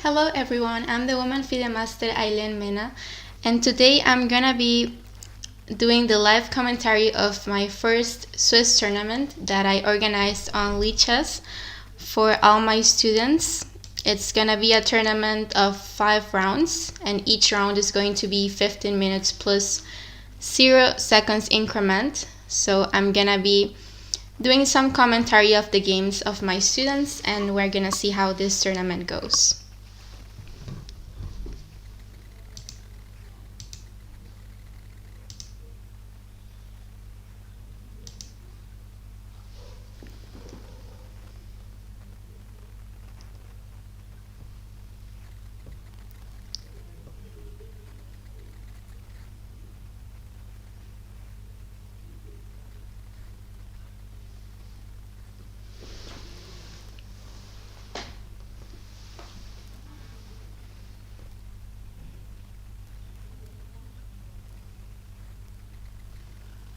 Hello everyone, I'm the Woman FIDE Master Ailén Mena, and today I'm gonna be doing the live commentary of my first Swiss tournament that I organized on Lichess for all my students. It's gonna be a tournament of 5 rounds, and each round is going to be 15 minutes plus 0 seconds increment. So I'm gonna be doing some commentary of the games of my students, and we're gonna see how this tournament goes.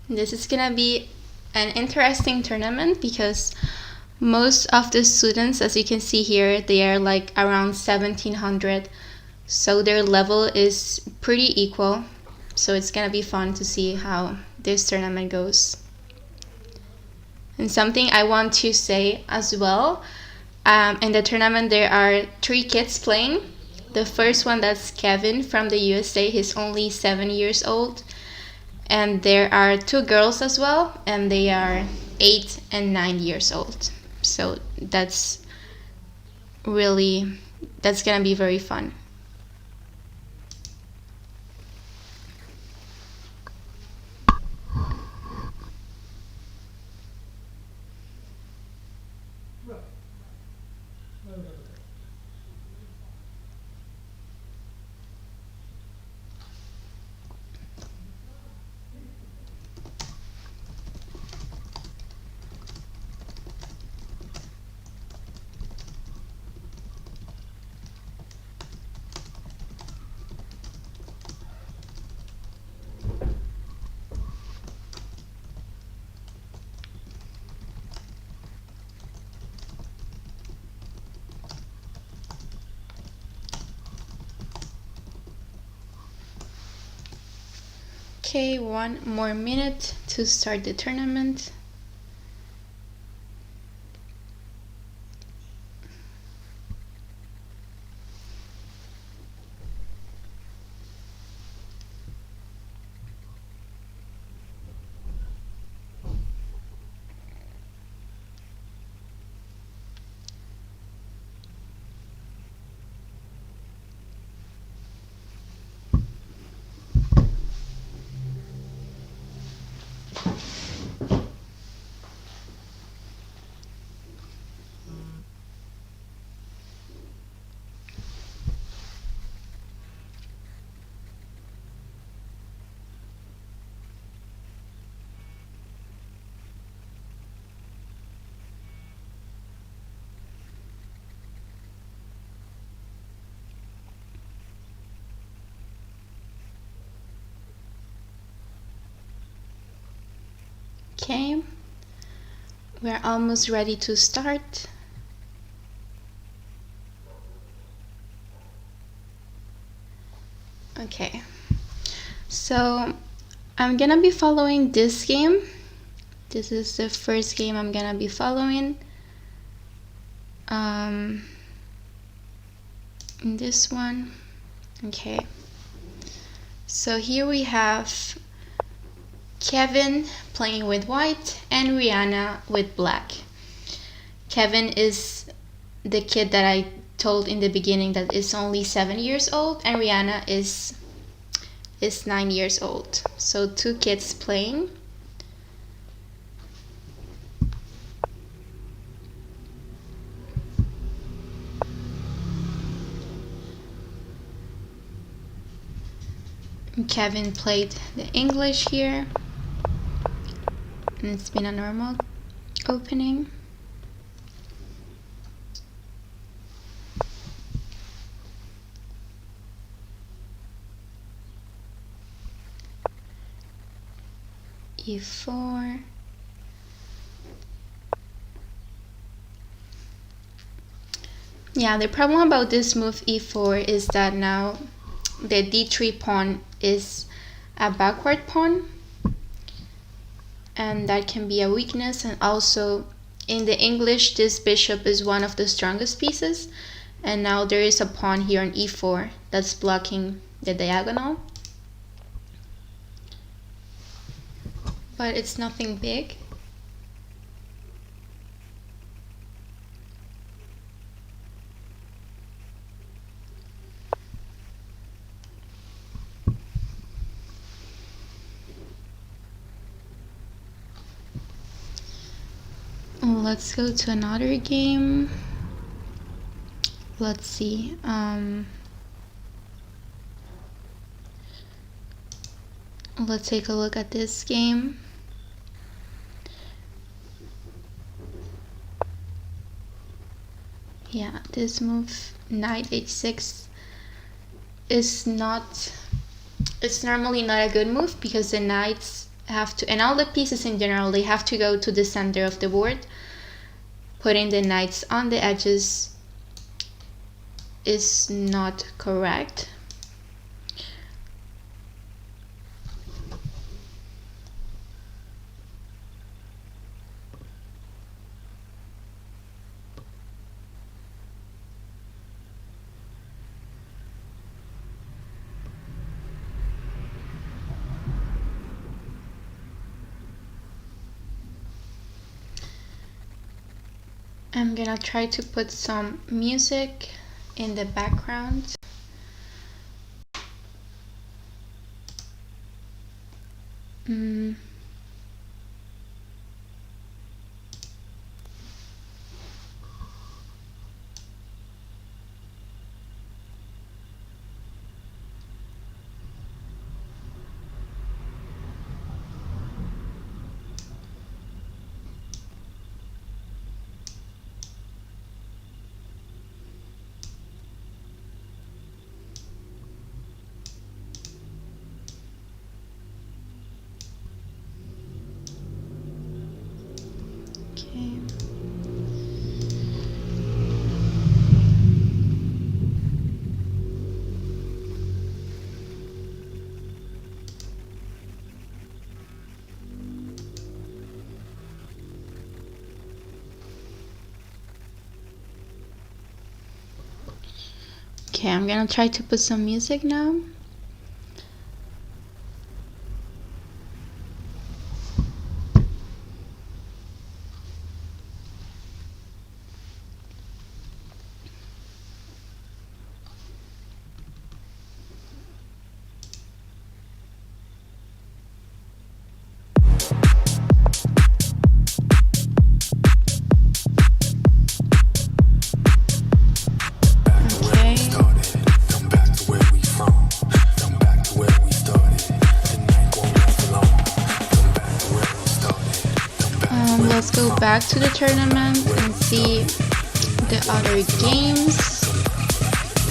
This is gonna be an interesting tournament because most of the students, as you can see here, they are like around 1700, so their level is pretty equal. So it's gonna be fun to see how this tournament goes. And something I want to say as well, in the tournament there are 3 kids playing. The first one, that's Kevin from the USA, he's only 7 years old. And there are 2 girls as well, and they are 8 and 9 years old. So that's gonna be very fun. Okay, 1 more minute to start the tournament. Okay, we're almost ready to start. Okay, so I'm gonna be following this game. This is the first game I'm gonna be following. This one. Okay, so here we have Kevin playing with white and Rihanna with black. Kevin is the kid that I told in the beginning that is only 7 years old, and Rihanna is 9 years old. So 2 kids playing. Kevin played the English here, and it's been a normal opening. E4. Yeah, the problem about this move e4 is that now the d3 pawn is a backward pawn, and that can be a weakness. And also in the English, this bishop is one of the strongest pieces, and now there is a pawn here on e4 that's blocking the diagonal, but it's nothing big. Let's go to another game. Let's see. Let's take a look at this game. Yeah, this move, knight h6, is not, it's normally not a good move because the knights have to, and all the pieces in general, they have to go to the center of the board. Putting the knights on the edges is not correct. I'm gonna try to put some music in the background. Okay. Okay, I'm gonna try to put some music now. Let's go back to the tournament and see the other games.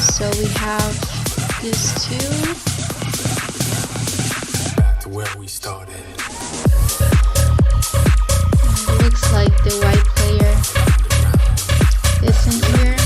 So we have these two. Back to where we started. Looks like the white player isn't here.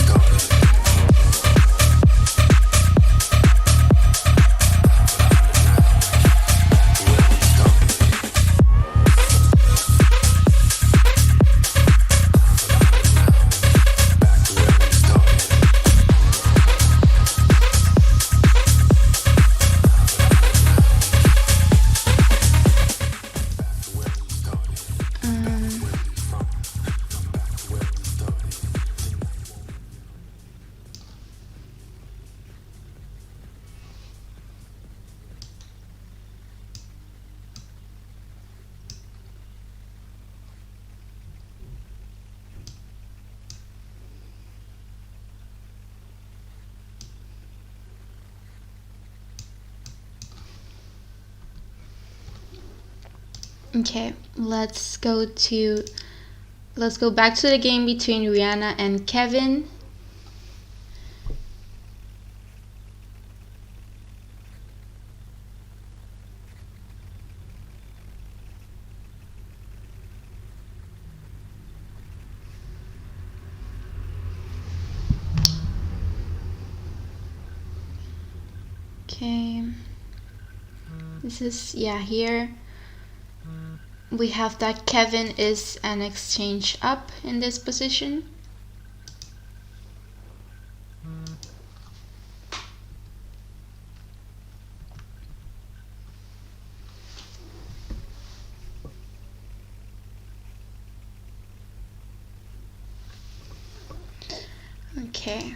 Okay, let's go back to the game between Rihanna and Kevin. Okay. This is, yeah, here we have that Kevin is an exchange up in this position. Okay.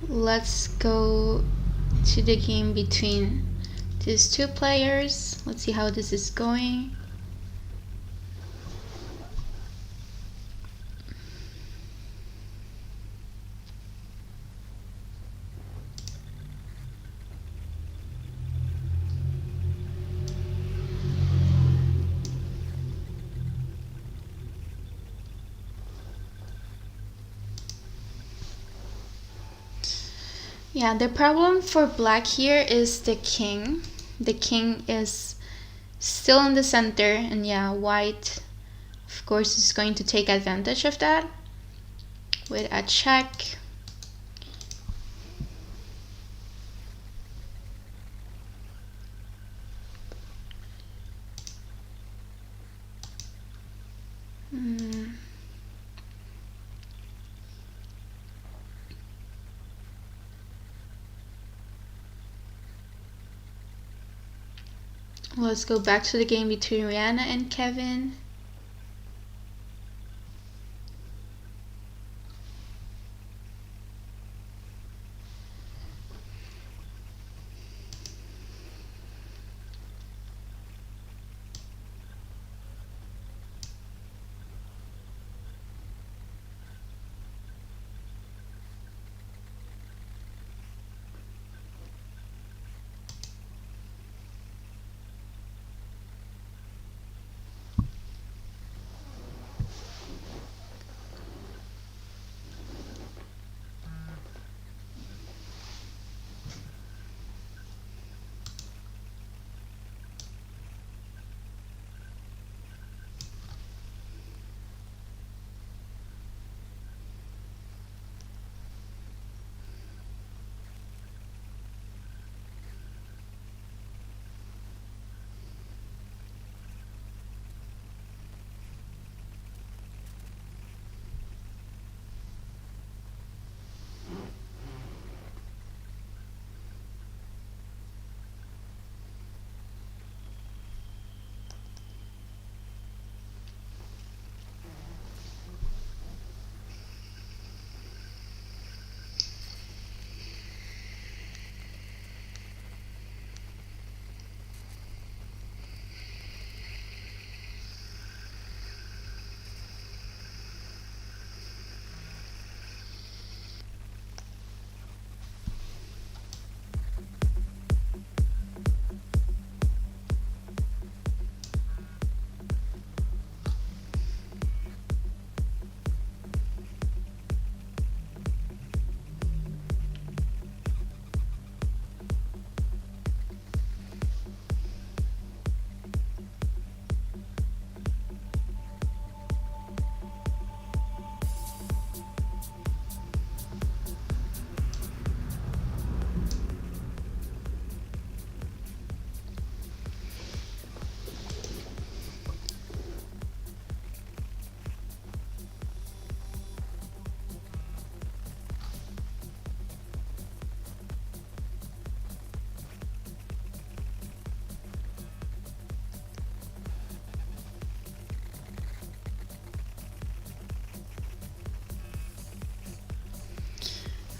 Let's go to the game between these two players. Let's see how this is going. Yeah, the problem for black here is the king. The king is still in the center, and yeah, white, of course, is going to take advantage of that with a check. Let's go back to the game between Rihanna and Kevin.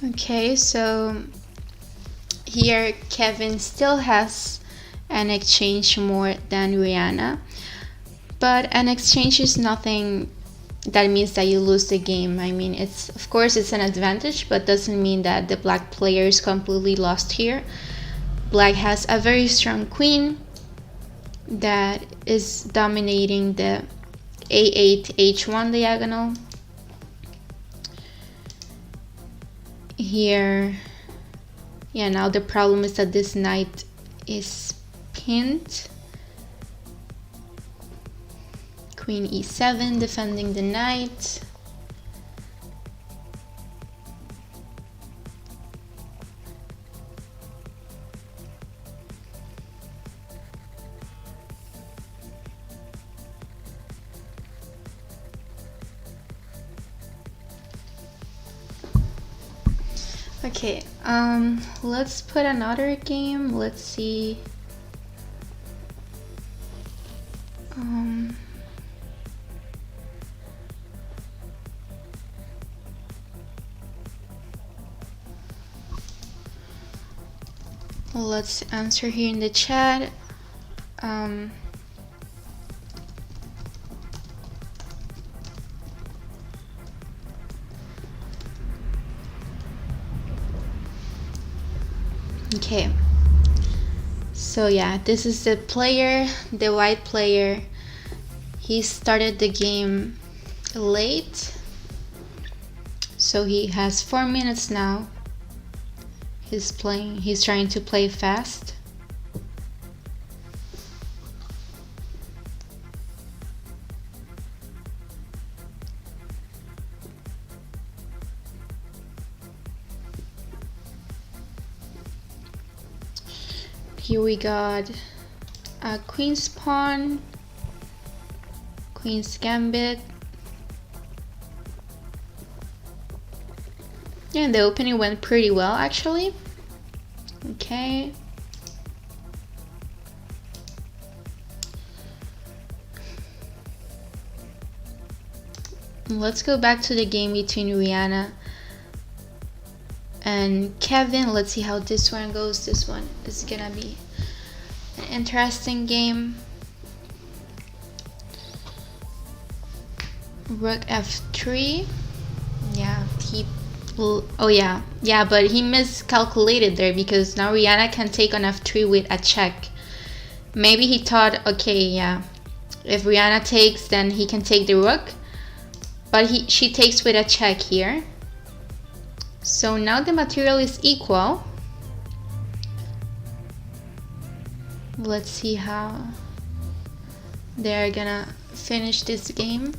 Okay, so here Kevin still has an exchange more than Rihanna, but an exchange is nothing that means that you lose the game. I mean, it's, of course, it's an advantage, but doesn't mean that the black player is completely lost here. Black has a very strong queen, that is dominating the a8 h1 diagonal. Here, yeah, now the problem is that this knight is pinned. Queen e7 defending the knight. Okay, let's put another game. Let's see. Let's answer here in the chat. Okay, so yeah, this is the player, the white player. He started the game late, so he has 4 minutes now. He's trying to play fast. Here we got a queen's pawn, queen's gambit. Yeah, and the opening went pretty well actually. Okay. Let's go back to the game between Rihanna and Kevin. Let's see how this one goes. This one is gonna be an interesting game. Rook f3. Yeah, but he miscalculated there because now Rihanna can take on f3 with a check. Maybe he thought, okay, yeah, if Rihanna takes, then he can take the rook, but she takes with a check here. So now the material is equal. Let's see how they're gonna finish this game.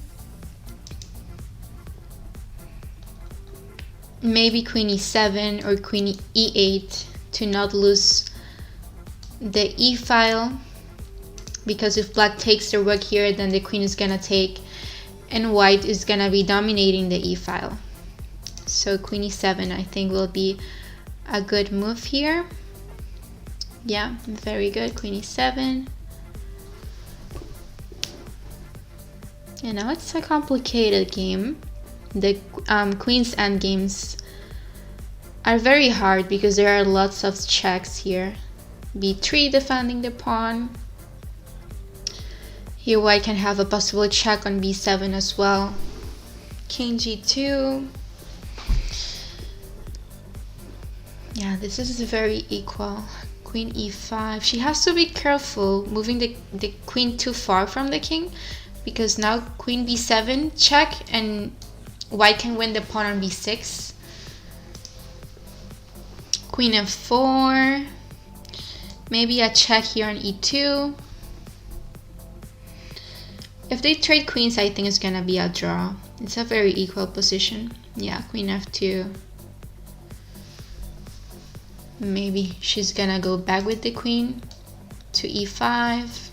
Maybe queen e7 or queen e8 to not lose the e file, because if black takes the rook here, then the queen is gonna take and white is gonna be dominating the e file. So queen e7 I think will be a good move here. Yeah, very good. Queen e7. And now it's a complicated game. The queen's endgames are very hard because there are lots of checks here. b3 defending the pawn. Here white can have a possible check on b7 as well. King g2. Yeah, this is very equal. Queen e5. She has to be careful moving the queen too far from the king, because now queen b7 check and white can win the pawn on b6. Queen f4. Maybe a check here on e2. If they trade queens, I think it's gonna be a draw. It's a very equal position. Yeah, queen f2. Maybe she's gonna go back with the queen to e5.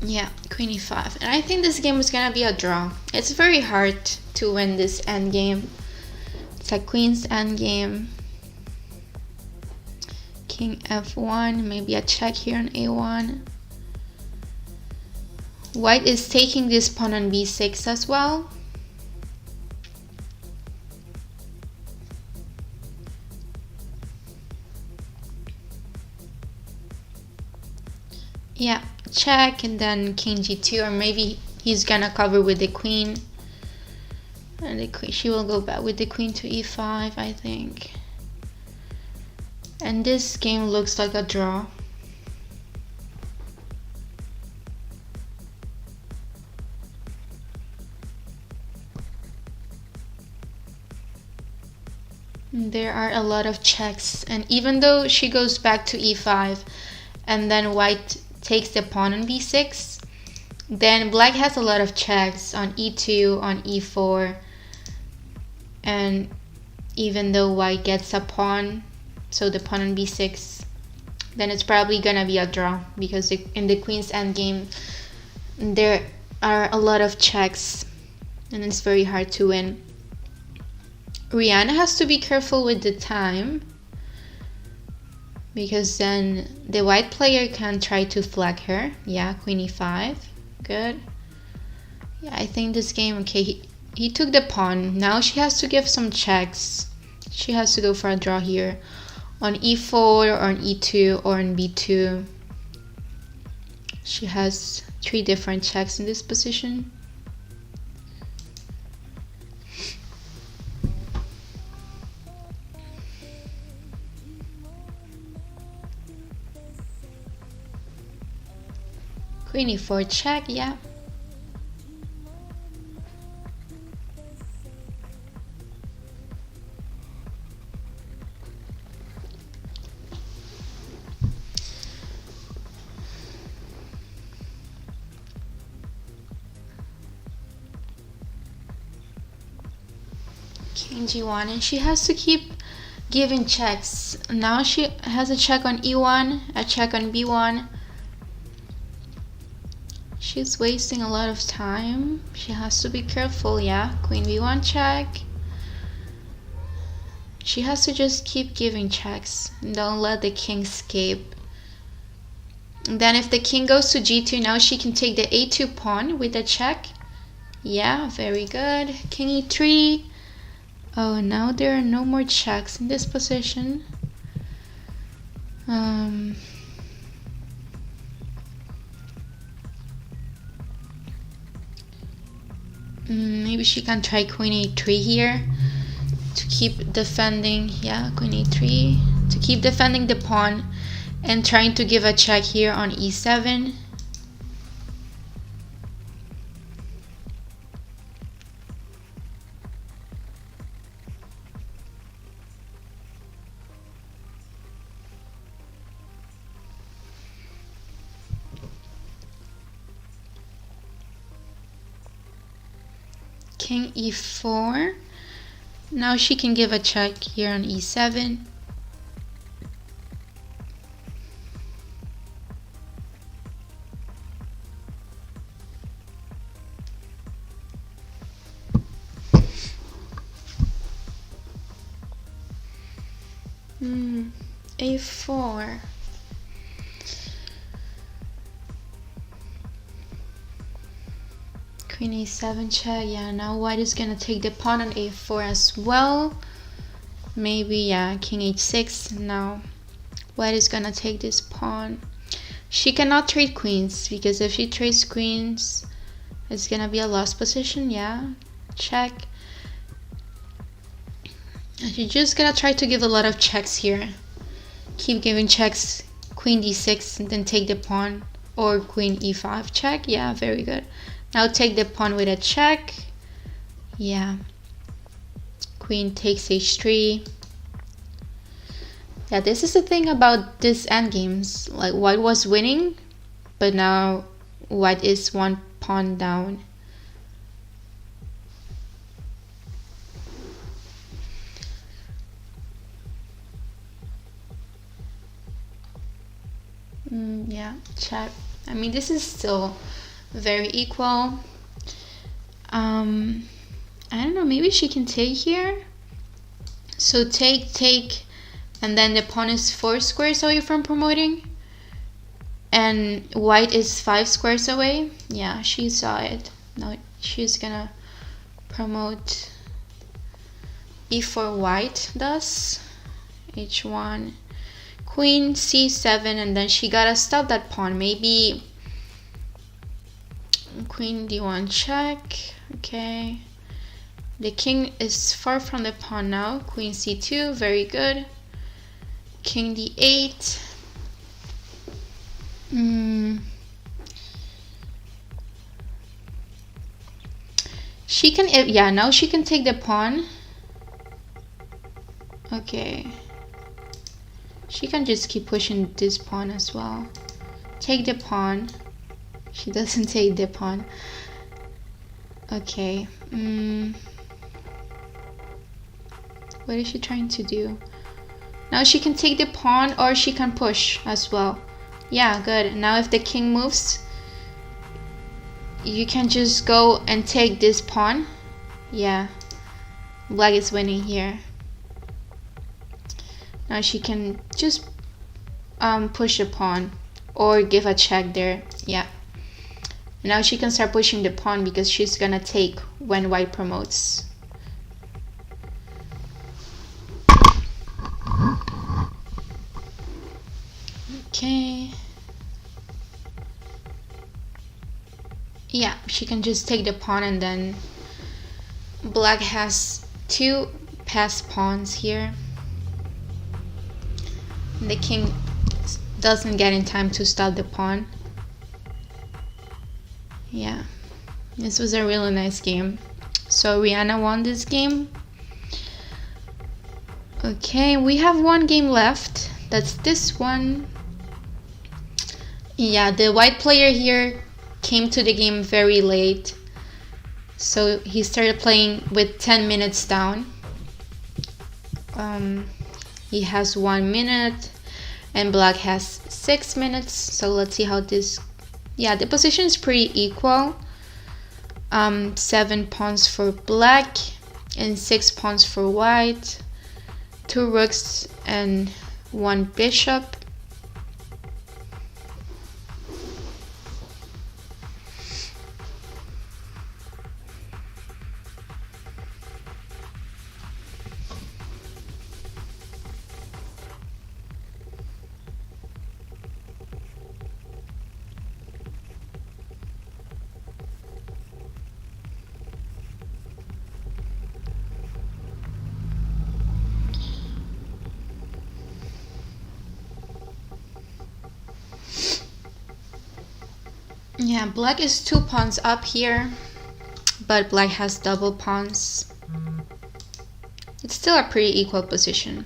Yeah, queen e5. And I think this game is gonna be a draw. It's very hard to win this endgame. It's a queen's endgame. King f1, maybe a check here on a1. White is taking this pawn on b6 as well. Yeah, check, and then king g2, or maybe he's gonna cover with the queen, and the queen, she will go back with the queen to e5, I think. And this game looks like a draw. There are a lot of checks, and even though she goes back to e5 and then white takes the pawn on b6, then black has a lot of checks on e2, on e4, and even though white gets a pawn, so the pawn on b6, then it's probably gonna be a draw, because in the queen's endgame there are a lot of checks and it's very hard to win. Rihanna has to be careful with the time, because then the white player can try to flag her. Yeah, queen e5, good. Yeah, I think this game, okay, he took the pawn. Now she has to give some checks. She has to go for a draw here on e4 or on e2 or on b2. She has 3 different checks in this position. Queen e4 check, yeah. King g1, and she has to keep giving checks. Now she has a check on e1, a check on b1. She's wasting a lot of time. She has to be careful, yeah. Queen b1 check. She has to just keep giving checks and don't let the king escape. And then if the king goes to g2, now she can take the a2 pawn with a check. Yeah, very good. King e3. Oh, now there are no more checks in this position. Maybe she can try queen a3 here to keep defending. Yeah, queen a3 to keep defending the pawn and trying to give a check here on e7. King e4. Now she can give a check here on e7. A4. Queen a7 check. Yeah, now white is gonna take the pawn on a4 as well. Maybe, yeah, king h6. Now white is gonna take this pawn. She cannot trade queens, because if she trades queens, it's gonna be a lost position. Yeah, check. And she's just gonna try to give a lot of checks here. Keep giving checks. Queen d6 and then take the pawn, or queen e5 check. Yeah, very good. Now take the pawn with a check. Yeah. Queen takes h3. Yeah, this is the thing about this endgames. Like, white was winning, but now white is 1 pawn down. Yeah, check. I mean, this is still very equal. I don't know, maybe she can take here. So take, and then the pawn is 4 squares away from promoting, and white is 5 squares away. Yeah, she saw it. Now she's gonna promote e4. White does h1, queen c7, and then she gotta stop that pawn. Maybe queen d1 check. Okay, the king is far from the pawn now. Queen c2, very good. King d8. She can, yeah, now she can take the pawn. Okay. She can just keep pushing this pawn as well. Take the pawn. She doesn't take the pawn. Okay. What is she trying to do? Now she can take the pawn or she can push as well. Yeah, good. Now if the king moves, you can just go and take this pawn. Yeah. Black is winning here. Now she can just push a pawn or give a check there. Yeah. Now she can start pushing the pawn because she's gonna take when white promotes. Okay. Yeah, she can just take the pawn and then black has 2 passed pawns here. And the king doesn't get in time to stop the pawn. Yeah, this was a really nice game. So Rihanna won this game. Okay, we have one game left. That's this one. Yeah, the white player here came to the game very late. So he started playing with 10 minutes down. He has 1 minute and black has 6 minutes. So let's see how this... Yeah, the position is pretty equal. 7 pawns for black and 6 pawns for white. 2 rooks and 1 bishop. Yeah, black is 2 pawns up here, but black has double pawns. It's still a pretty equal position.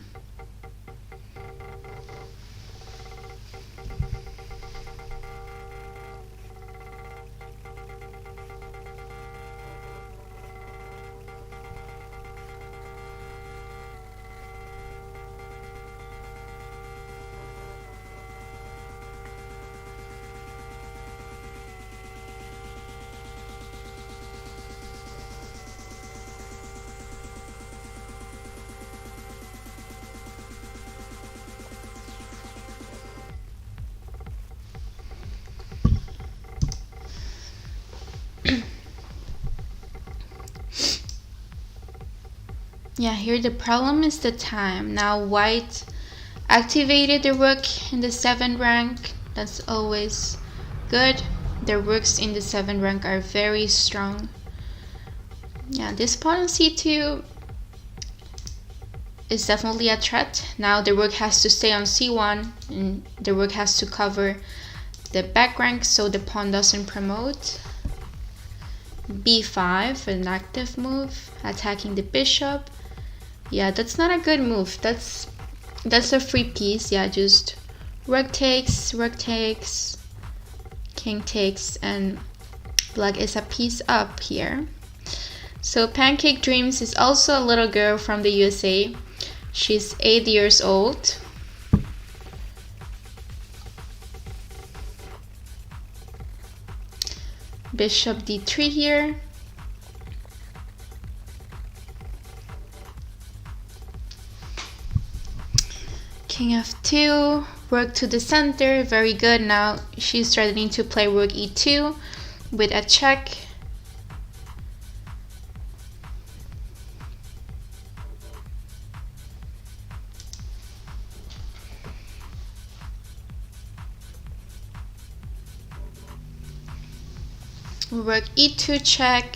Yeah, here the problem is the time. Now white activated the rook in the 7th rank. That's always good. The rooks in the 7th rank are very strong. Yeah, this pawn on c2 is definitely a threat. Now the rook has to stay on c1 and the rook has to cover the back rank so the pawn doesn't promote. b5, an active move, attacking the bishop. Yeah, that's not a good move. That's a free piece. Yeah, just rook takes, king takes, and black is a piece up here. So Pancake Dreams is also a little girl from the USA. She's 8 years old. Bishop d3 here. King f2, rook to the center, very good. Now she's starting to play rook e2 with a check. Rook e2 check.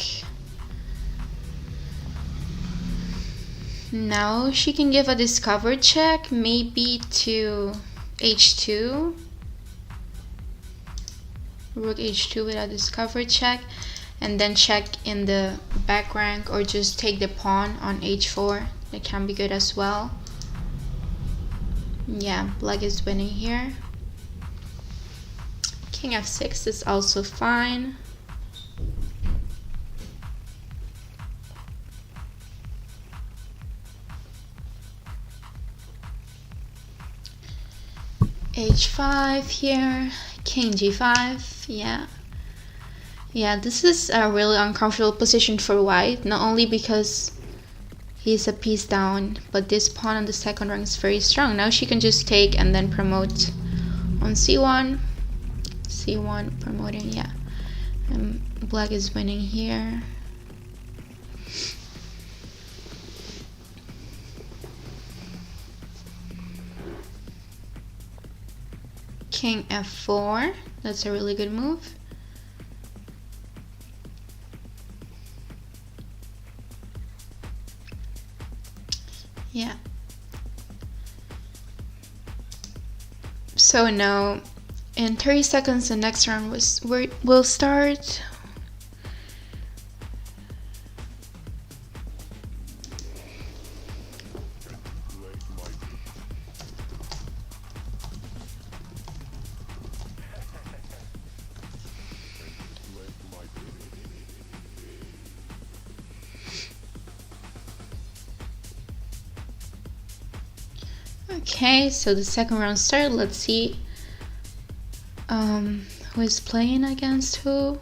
Now she can give a discover check, maybe to h2. Rook h2 with a discover check, and then check in the back rank, or just take the pawn on h4. That can be good as well. Yeah, black is winning here. King f6 is also fine. h5 here, king g5. Yeah, this is a really uncomfortable position for white, not only because he's a piece down, but this pawn on the second rank is very strong. Now she can just take and then promote on c1 promoting. Yeah, and black is winning here. King f4, that's a really good move. Yeah. So now in 30 seconds the next round will start. Okay, so the second round started. Let's see who is playing against who.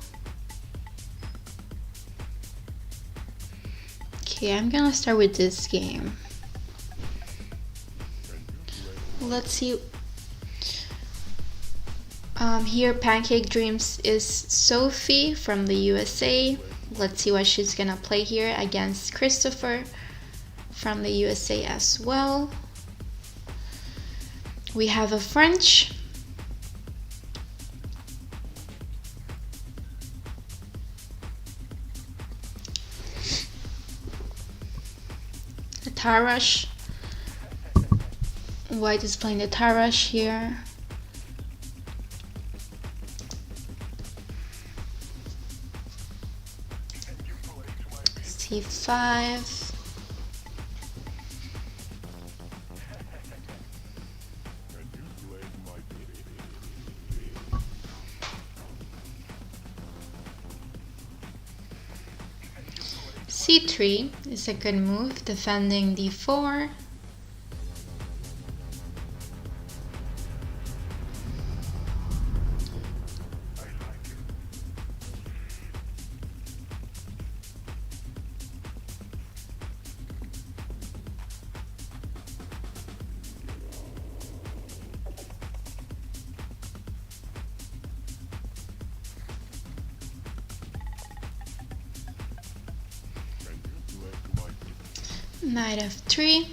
Okay, I'm gonna start with this game. Let's see. Here Pancake Dreams is Sophie from the USA. Let's see what she's gonna play here against Christopher from the USA as well. We have a French. A Tarash. White is playing the Tarash here. C5. C3 is a good move, defending d4. Knight f3.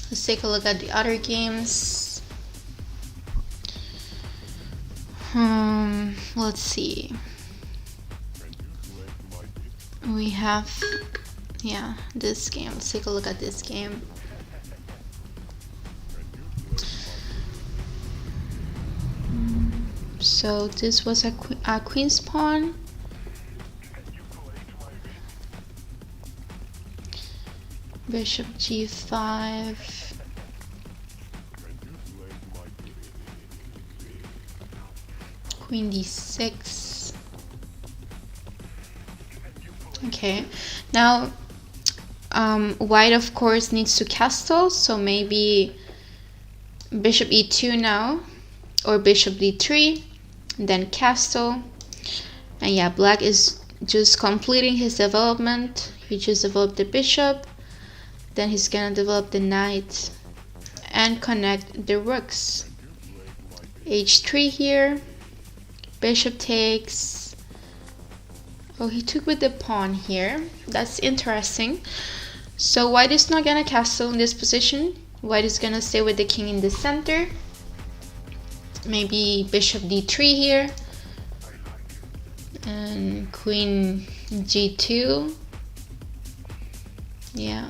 Let's take a look at the other games. Let's see. We have, this game. Let's take a look at this game. So this was a queen's pawn. Bishop g5. Queen d6. Okay, now white of course needs to castle, so maybe bishop e2 now, or bishop d3, then castle. And yeah, black is just completing his development. He just developed the bishop, then he's gonna develop the knight and connect the rooks. h3 here, bishop takes. Oh, he took with the pawn here. That's interesting. So white is not gonna castle in this position. White is gonna stay with the king in the center. Maybe bishop d3 here. And queen g2. Yeah,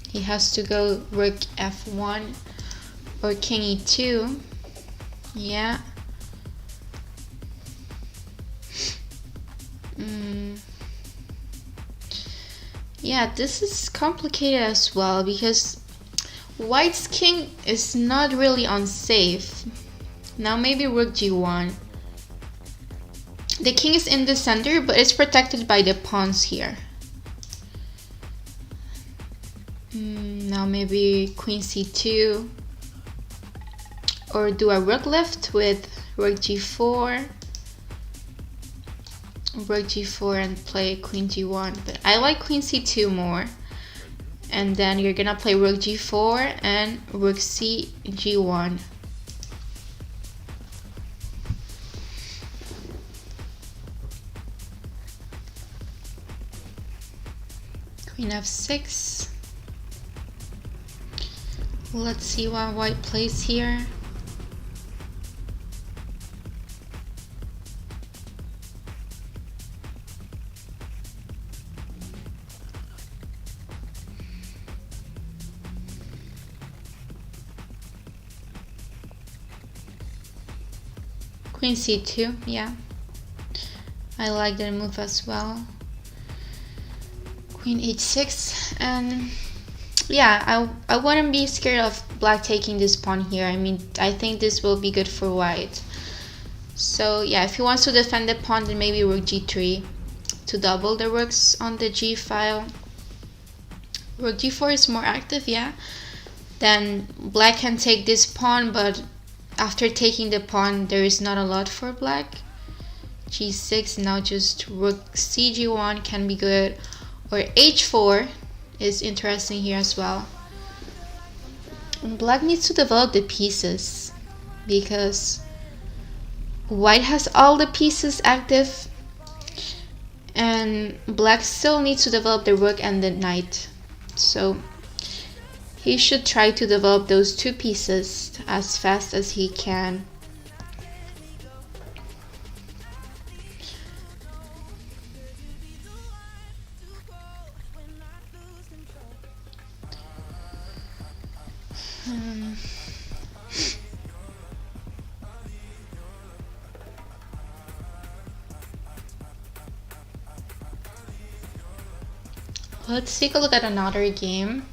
he has to go rook f1 or king e2. Yeah. Yeah, this is complicated as well because white's king is not really unsafe. Now maybe rook g1. The king is in the center, but it's protected by the pawns here. Now maybe queen c2. Or do a rook lift with rook g4. Rook g4 and play queen g1. But I like queen c2 more. And then you're gonna play rook g4 and rook c g1. Queen f6. Let's see what white plays here. Queen c2, yeah. I like that move as well. Queen h6, and yeah, I wouldn't be scared of black taking this pawn here. I mean, I think this will be good for white. So yeah, if he wants to defend the pawn, then maybe rook g3 to double the rooks on the g file. Rook g4 is more active, yeah. Then black can take this pawn, but after taking the pawn, there is not a lot for black. g6, now just rook cg1 can be good. Or h4 is interesting here as well. And black needs to develop the pieces because white has all the pieces active and black still needs to develop the rook and the knight. So he should try to develop those two pieces as fast as he can. Let's take a look at another game.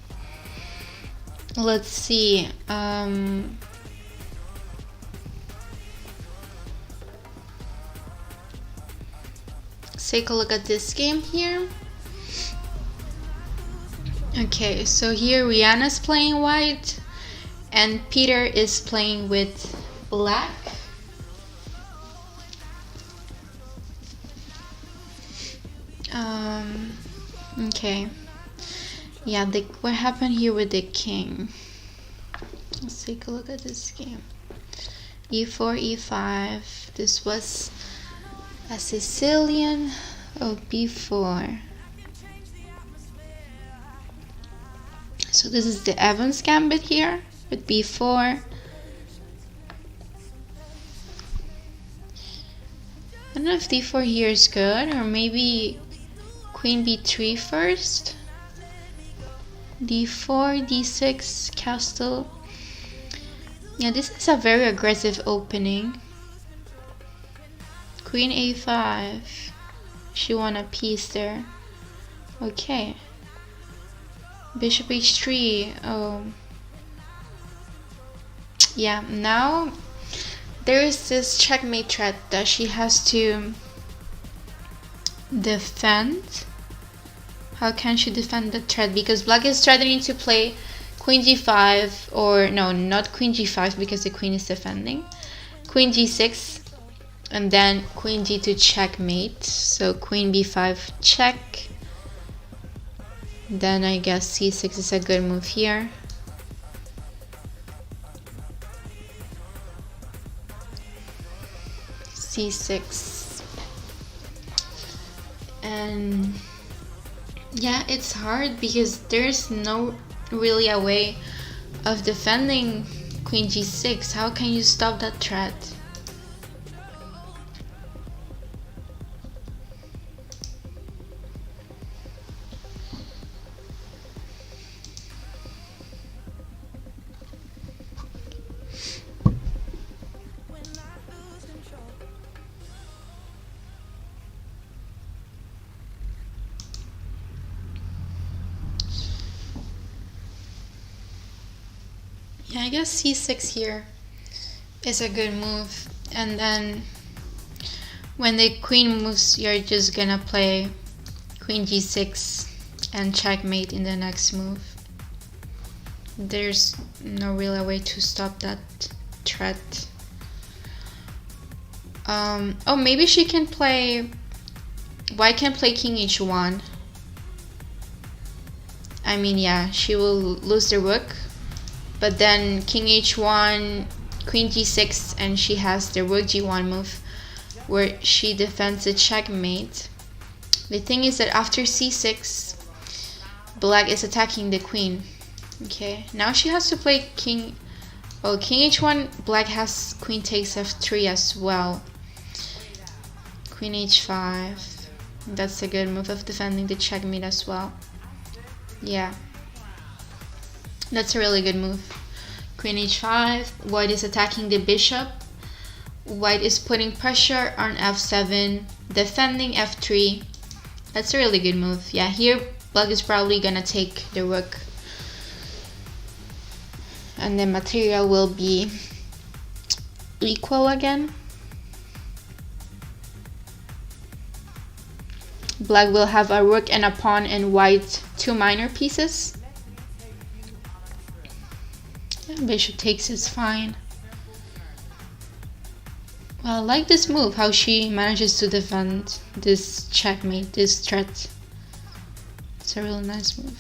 Let's see. Let's take a look at this game here. Okay, so here Rihanna's playing white and Peter is playing with black. Okay. Yeah, what happened here with the king? Let's take a look at this game. e4, e5. This was a Sicilian. Oh, b4. So this is the Evans gambit here with b4. I don't know if d4 here is good, or maybe queen b3 first. d4, d6, castle. Yeah, this is a very aggressive opening. Queen a5. She won a piece there. Okay. Bishop h3. Oh. Yeah, now there is this checkmate threat that she has to defend. How can she defend the threat? Because black is threatening to play queen g5, or no, not queen g5 because the queen is defending. Queen g6 and then queen g2 checkmate. So queen b5 check. Then I guess c6 is a good move here. c6. And yeah, it's hard because there's no really a way of defending queen g6. How can you stop that threat? Yeah, I guess c6 here is a good move. And then when the queen moves, you're just gonna play queen g6 and checkmate in the next move. There's no real way to stop that threat. Oh, maybe she can play... White can play king h1. I mean, yeah, she will lose the rook. But then king h1, queen g6, and she has the rook g1 move where she defends the checkmate. The thing is that after c6, black is attacking the queen. Okay, now she has to play king... Oh, king h1, black has queen takes f3 as well. Queen h5. That's a good move of defending the checkmate as well. Yeah. That's a really good move. Queen h5. White is attacking the bishop. White is putting pressure on f7, defending f3. That's a really good move. Yeah, here black is probably gonna take the rook. And the material will be equal again. Black will have a rook and a pawn and white 2 minor pieces. Bishop takes is fine. Well, I like this move, how she manages to defend this checkmate, this threat. It's a really nice move.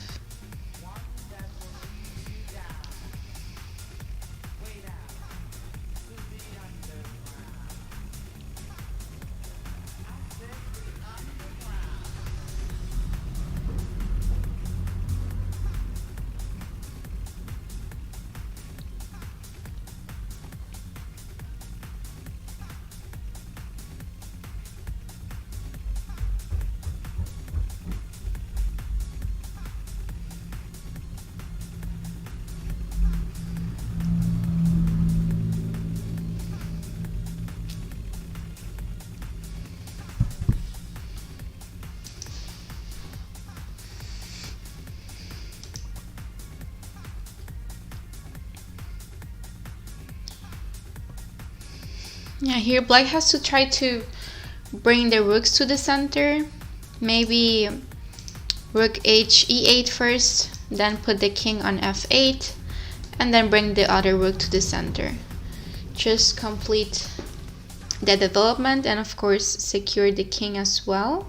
Yeah, here black has to try to bring the rooks to the center. Maybe rook e8 first, then put the king on f8, and then bring the other rook to the center. Just complete the development and of course secure the king as well.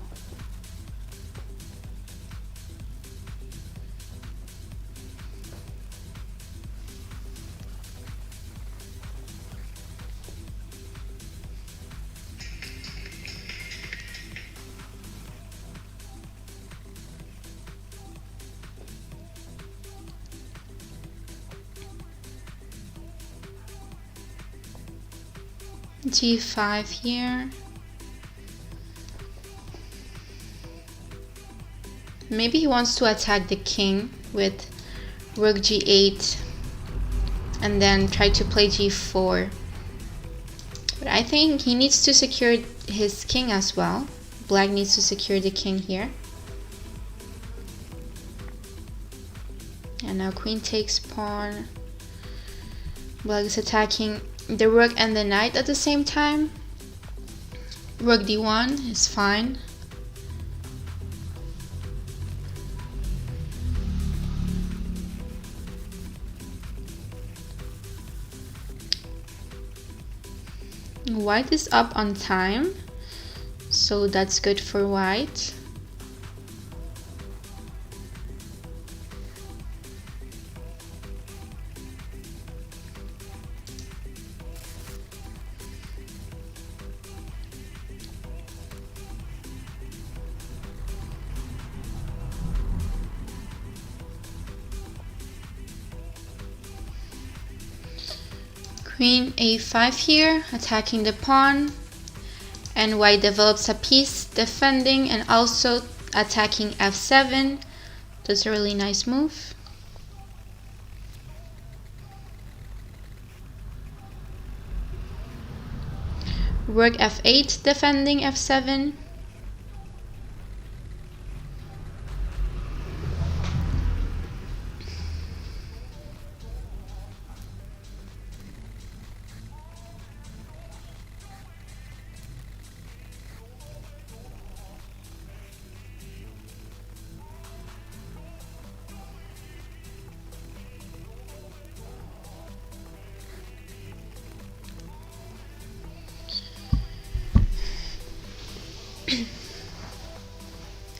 g5 here. Maybe he wants to attack the king with rook g8 and then try to play g4. But I think he needs to secure his king as well. Black needs to secure the king here. And now queen takes pawn. Black is attacking the rook and the knight at the same time. Rook d1 is fine. White is up on time, so that's good for white. Queen a5 here, attacking the pawn, and white develops a piece defending and also attacking f7. That's a really nice move. Rook f8, defending f7.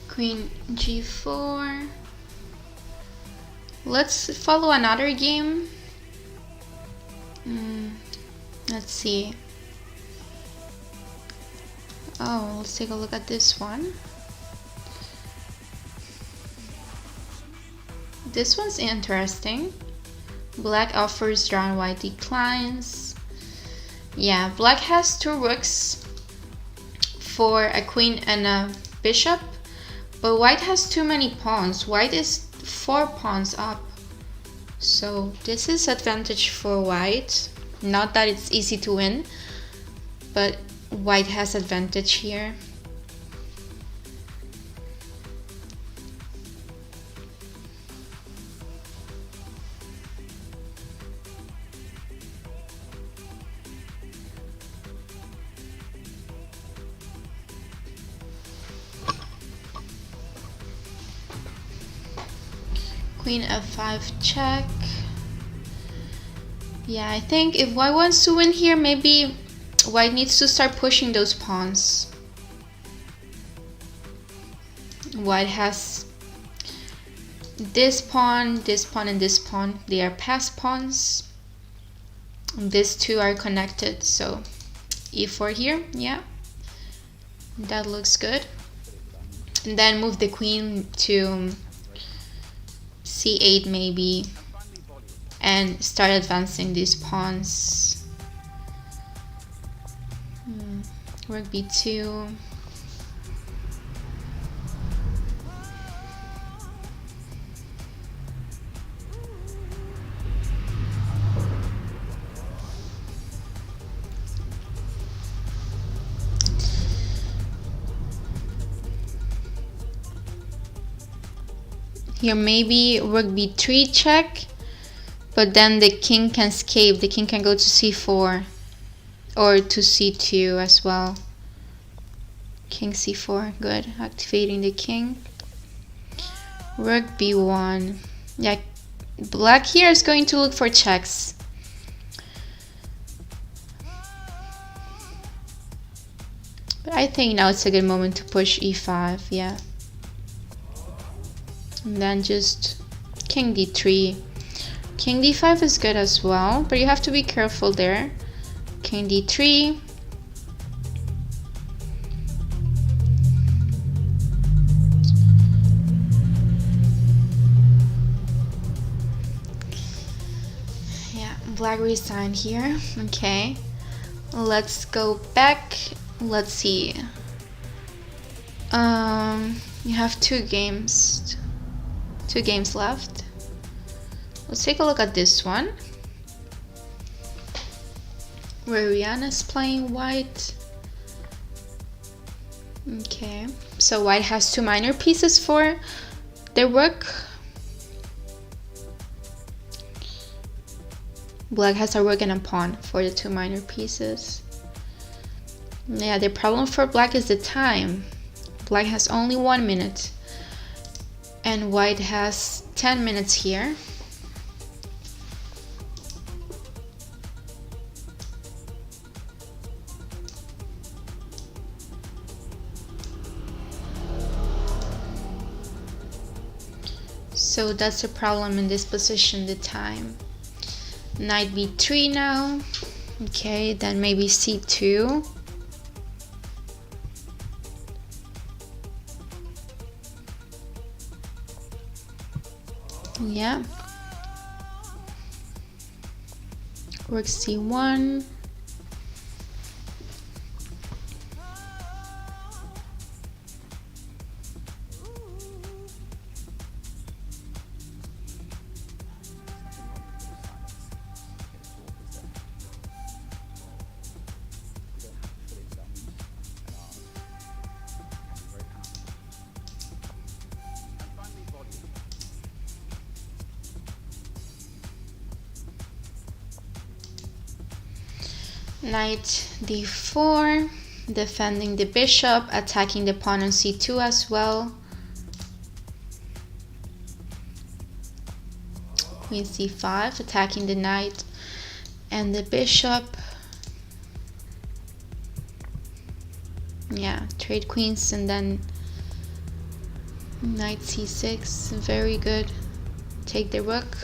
Queen g4. Let's follow another game. Let's see. Oh, let's take a look at this one. This one's interesting. Black offers drawn, white declines. Yeah, black has two rooks for a queen and a bishop, but white has too many pawns. White is 4 pawns up. So this is advantage for white. Not that it's easy to win, but white has advantage here. Queen f5 check. Yeah, I think if white wants to win here, maybe white needs to start pushing those pawns. White has this pawn, and this pawn. They are passed pawns. These two are connected, so e4 here, yeah. That looks good. And then move the queen to c8 maybe, and start advancing these pawns. Rook b2. Here maybe rook b3 check, but then the king can escape. The king can go to c4 or to c2 as well. King c4, good. Activating the king. Rook b1. Yeah, black here is going to look for checks. But I think now it's a good moment to push e5, yeah. And then just king d3. King d5 is good as well, but you have to be careful there. King d3. Yeah, black resigned here. Okay, let's go back. Let's see. You have two games left. Let's take a look at this one, where Rihanna is playing white. Okay, so white has two minor pieces for their rook. Black has a rook and a pawn for the two minor pieces. Yeah, the problem for black is the time. Black has only 1 minute, and white has 10 minutes here. So that's the problem in this position, the time. Knight b3 now. Okay, then maybe c2. Yeah. Rook c1. Knight d4, defending the bishop, attacking the pawn on c2 as well. Queen c5, attacking the knight and the bishop. Yeah, trade queens, and then knight c6, very good. Take the rook.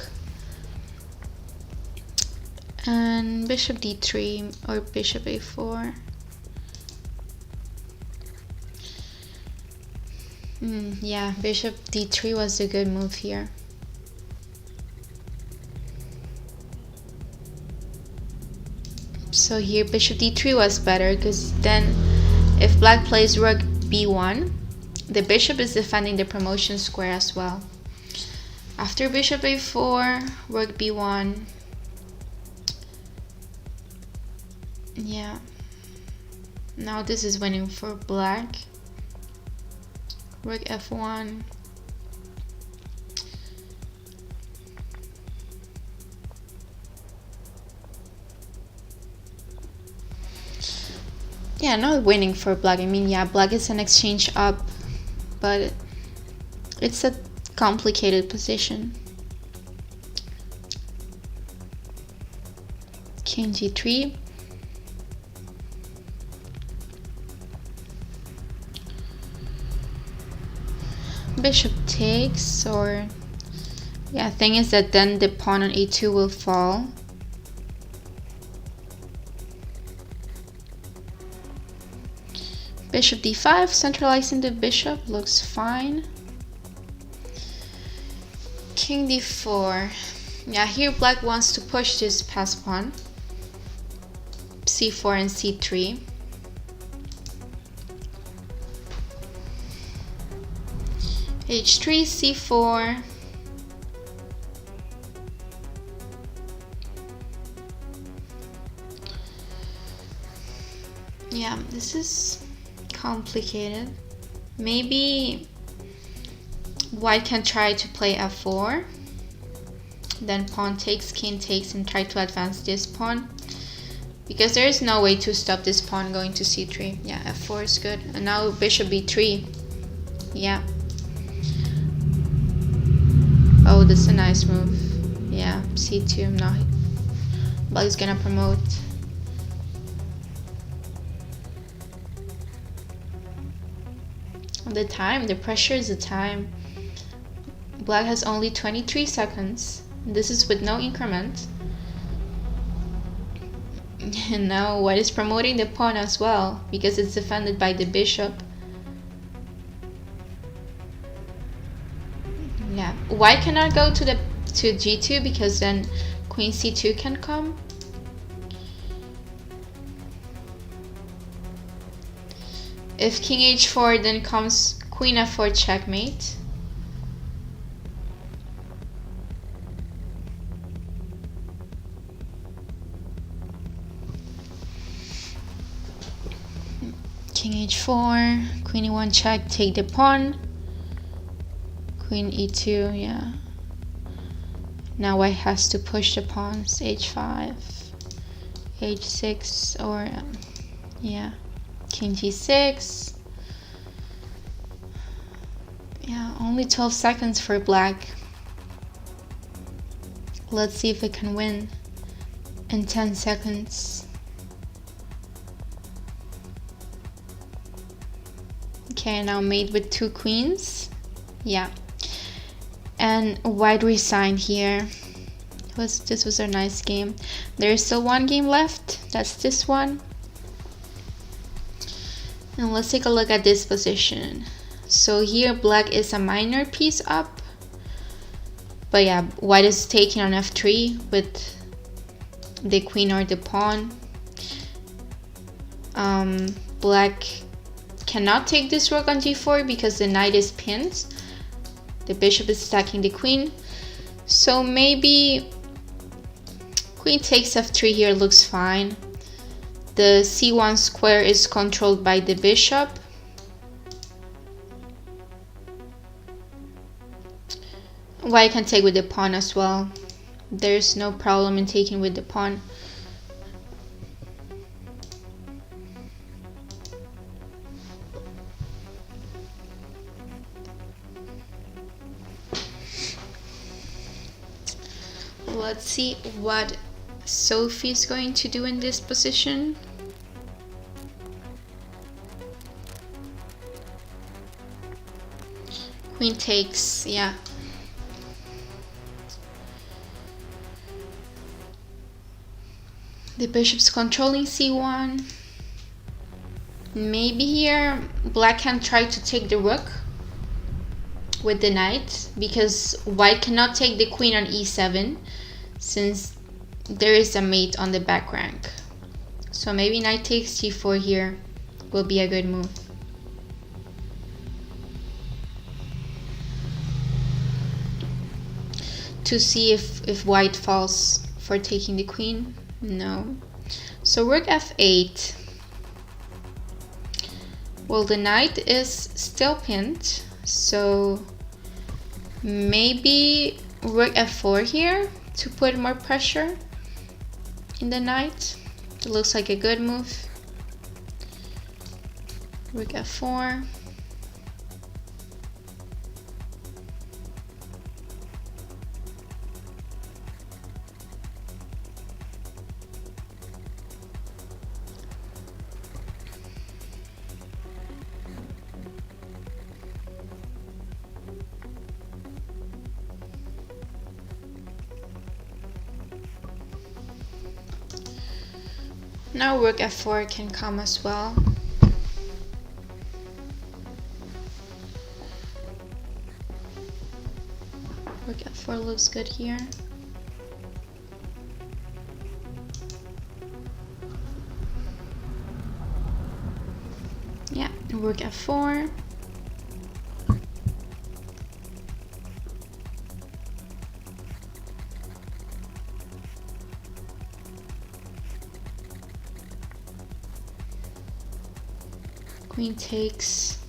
And bishop d3 or bishop a4. Yeah, bishop d3 was a good move here. So here bishop d3 was better, because then if black plays rook b1, the bishop is defending the promotion square as well. After bishop a4, rook b1. Yeah, now this is winning for black. Rook f1. Yeah, not winning for black. I mean, yeah, black is an exchange up, but it's a complicated position. King g3. Bishop takes, or yeah, thing is that then the pawn on a2 will fall. Bishop d5, centralizing the bishop, looks fine. King d4. Yeah, here black wants to push this pass pawn. c4 and c3. h3, c4. Yeah, this is complicated. Maybe white can try to play f4. Then pawn takes, king takes, and try to advance this pawn. Because there is no way to stop this pawn going to c3. Yeah, f4 is good. And now bishop b3. Yeah. Oh, that's a nice move. Yeah, c2. Now black is gonna promote. The pressure is the time. Black has only 23 seconds. This is with no increment. And now white is promoting the pawn as well, because it's defended by the bishop. Yeah, white cannot go to g2 because then queen c2 can come. If king h4, then comes queen f4 checkmate. King h4, queen e1 check, take the pawn. Queen e2, yeah. Now white has to push the pawns. h5, h6, or yeah, king g6. Yeah, only 12 seconds for black. Let's see if it can win in 10 seconds. Okay, now mate with two queens. Yeah. And white resigned here. This was a nice game. There is still one game left. That's this one. And let's take a look at this position. So here black is a minor piece up. But yeah, white is taking on f3 with the queen or the pawn. Black cannot take this rook on g4 because the knight is pinned. The bishop is attacking the queen. So maybe queen takes f3 here looks fine. The c1 square is controlled by the bishop. White can take with the pawn as well. There's no problem in taking with the pawn. Let's see what Sophie's going to do in this position. Queen takes, yeah. The bishop's controlling c1. Maybe here black can try to take the rook with the knight, because white cannot take the queen on e7 since there is a mate on the back rank. So maybe knight takes g4 here will be a good move. To see if white falls for taking the queen. No. So rook f8. Well, the knight is still pinned, so maybe rook f4 here to put more pressure in the knight. It looks like a good move. Rook f4. Now rook f4 can come as well. Rook f4 looks good here. Yeah, rook f4. Queen takes,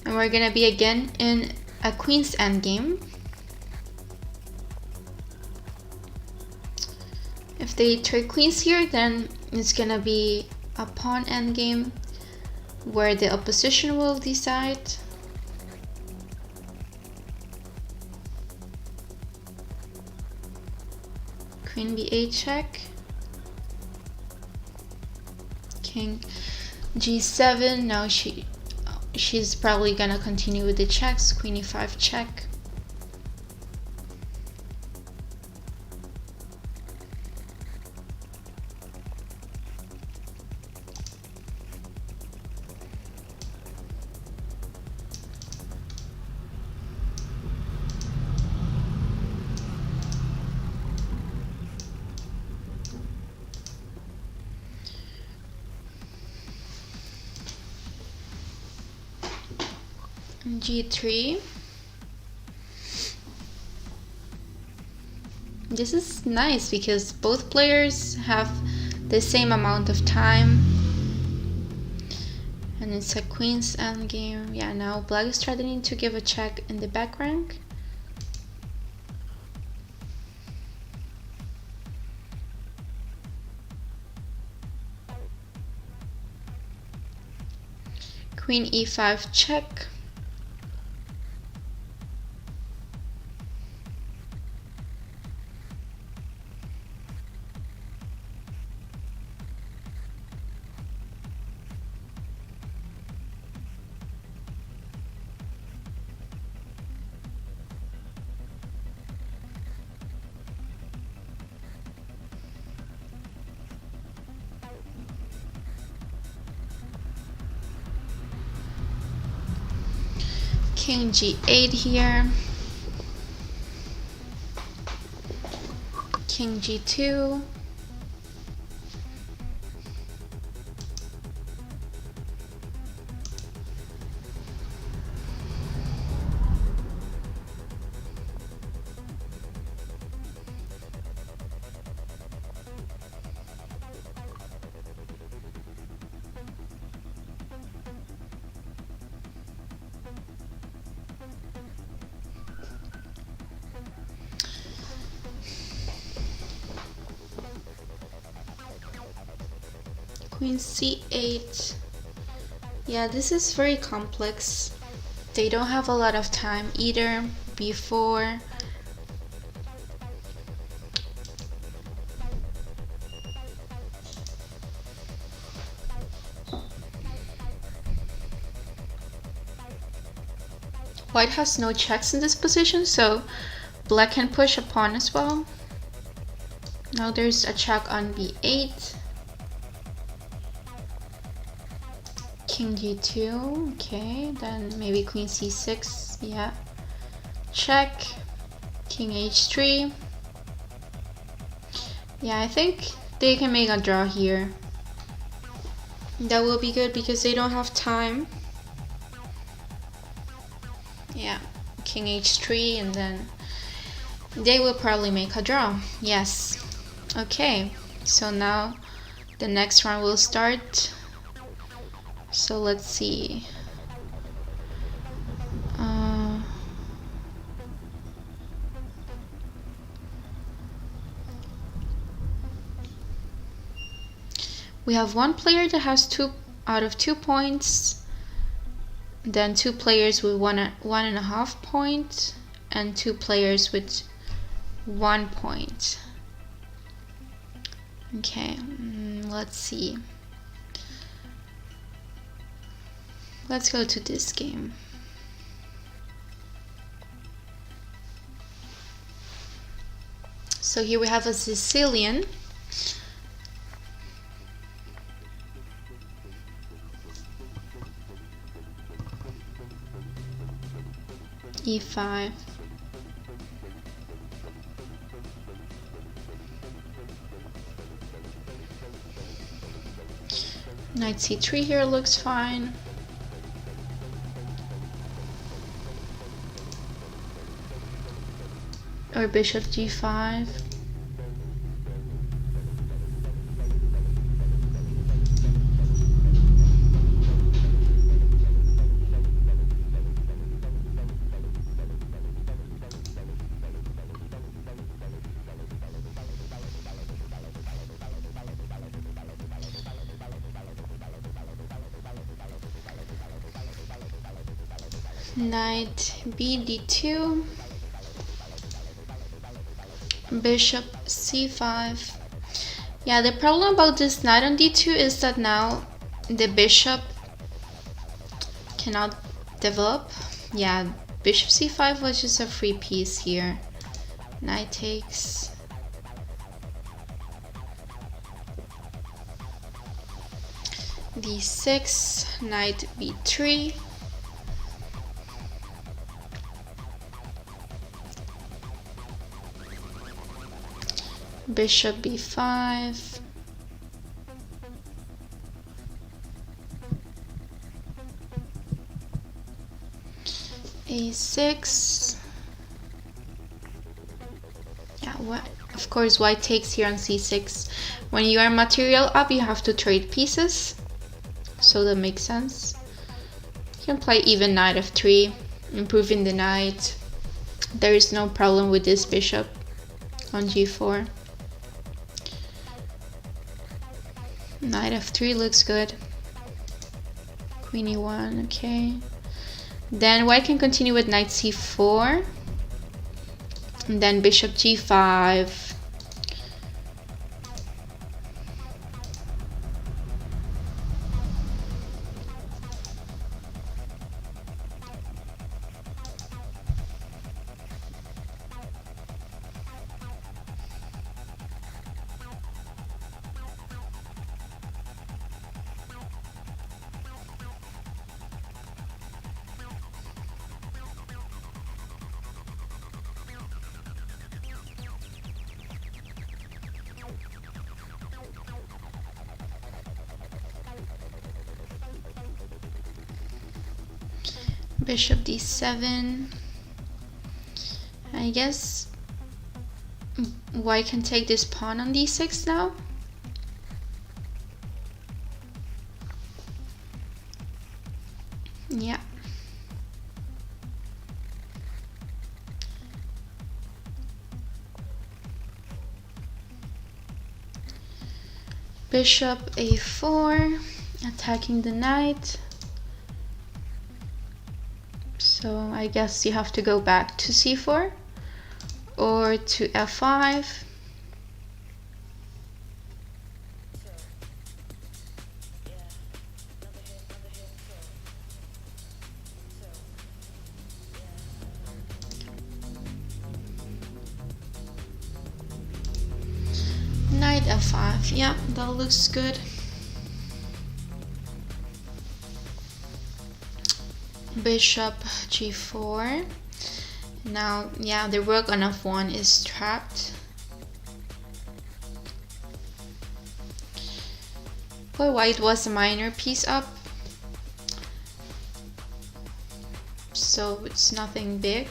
and we're gonna be again in a queen's endgame. If they trade queens here, then it's gonna be a pawn endgame where the opposition will decide. Queen b8 check. King g7. Now she's probably gonna continue with the checks. Queen e5 check. G3. This is nice because both players have the same amount of time, and it's a queen's endgame. Yeah, now black is threatening to give a check in the back rank. Queen e5 check. King g8 here. King g2. queen c8. Yeah, this is very complex. They don't have a lot of time either. b4. White has no checks in this position, so black can push a pawn as well. Now there's a check on b8. King g2, okay, then maybe queen c6, yeah. Check, king h3. Yeah, I think they can make a draw here. That will be good because they don't have time. Yeah, king h3, and then they will probably make a draw. Yes. Okay, so now the next round will start. So let's see. We have one player that has 2 out of 2 points, then 2 players with 1.5 point, and 2 players with 1 point. Okay, let's see. Let's go to this game. So here we have a Sicilian. e5. Knight c3 here looks fine. Or bishop g5. Knight b d2, bishop c5. Yeah, the problem about this knight on d2 is that now the bishop cannot develop. Yeah, bishop c5 was just a free piece here. Knight takes. d6, knight b3. Bishop b5. a6. Yeah, what? Of course, white takes here on c6. When you are material up, you have to trade pieces. So that makes sense. You can play even knight f3, improving the knight. There is no problem with this bishop on g4. Knight f3 looks good. Queen e1, okay. Then white can continue with knight c4. And then bishop g5. Bishop d7. I guess white can take this pawn on d6 now. Yeah. Bishop a4, attacking the knight. So I guess you have to go back to c4 or to f5. Knight f5, yeah, that looks good. Bishop g4. Now, yeah, the rook on f1 is trapped. But white was a minor piece up, so it's nothing big.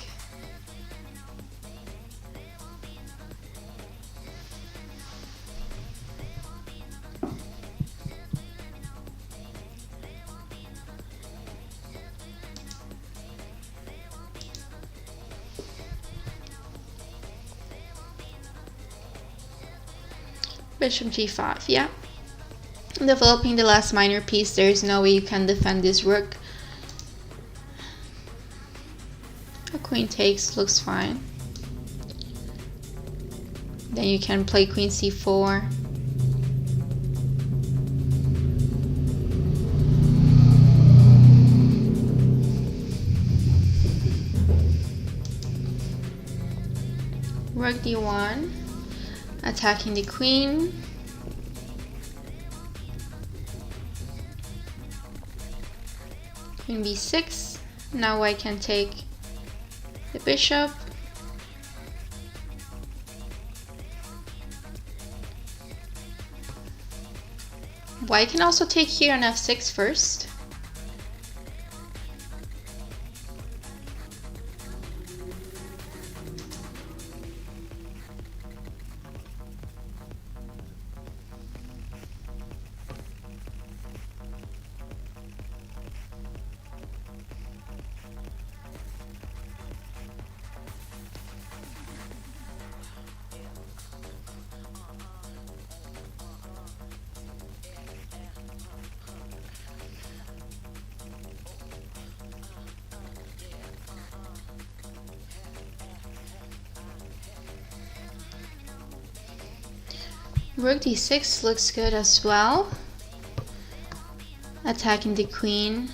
Bishop g5, yeah. Developing the last minor piece, there is no way you can defend this rook. A queen takes, looks fine. Then you can play queen c4. Rook d1, attacking the queen. Queen b6. Now white can take the bishop. White can also take here on f6 first. Rook d6 looks good as well. Attacking the queen.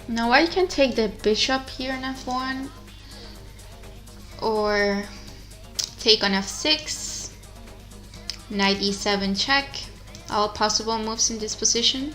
Now white can take the bishop here on f1 or take on f6, knight e7 check, all possible moves in this position.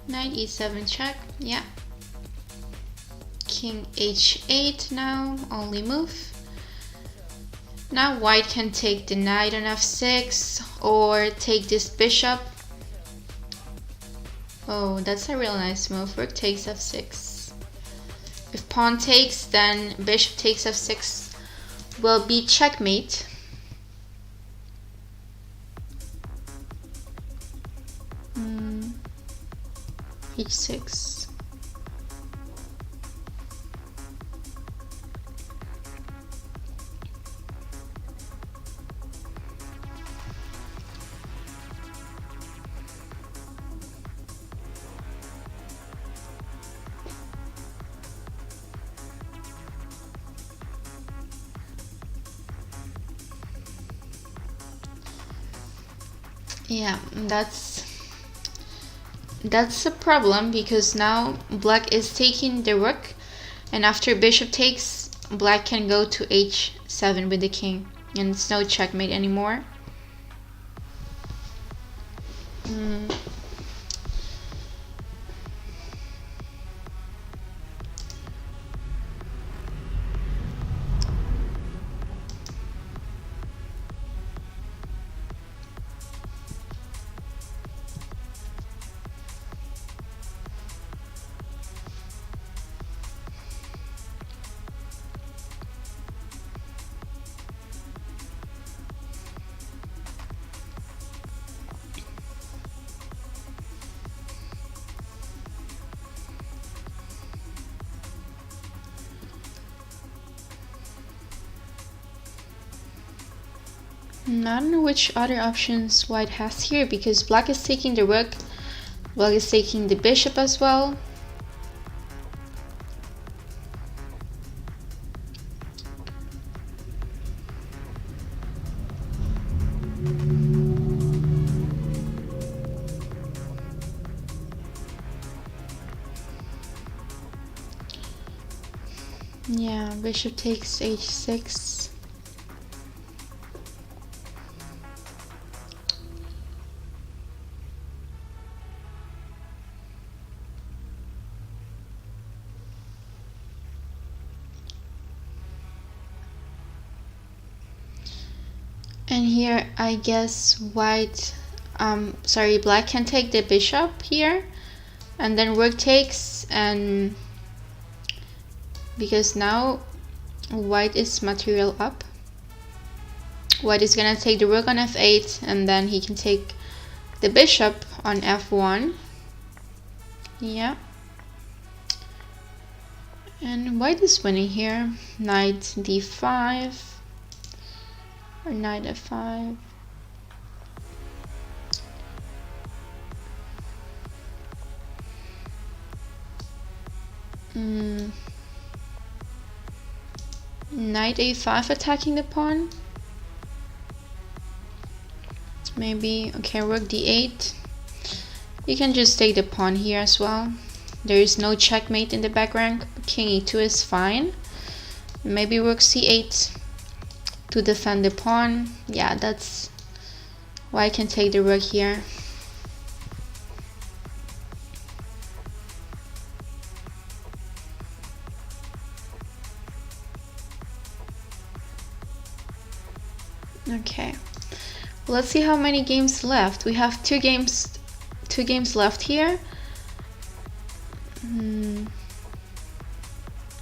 Knight e7 check, yeah. King h8 now, only move. Now white can take the knight on f6 or take this bishop. Oh, that's a real nice move. Rook takes f6. If pawn takes, then bishop takes f6 will be checkmate. h6. Yeah, that's a problem because now black is taking the rook, and after bishop takes, black can go to h7 with the king, and it's no checkmate anymore. I don't know which other options white has here, because black is taking the rook, black is taking the bishop as well. Yeah, bishop takes h6. And here I guess black can take the bishop here, and then rook takes, and because now white is material up, white is gonna take the rook on f8, and then he can take the bishop on f1. Yeah. And white is winning here. Knight d5 or knight f5. Knight a5 attacking the pawn. Maybe, okay, rook d8. You can just take the pawn here as well. There is no checkmate in the back rank. King e2 is fine. Maybe rook c8 to defend the pawn. Yeah, that's why I can take the rook here. Okay, let's see how many games left. We have two games left here.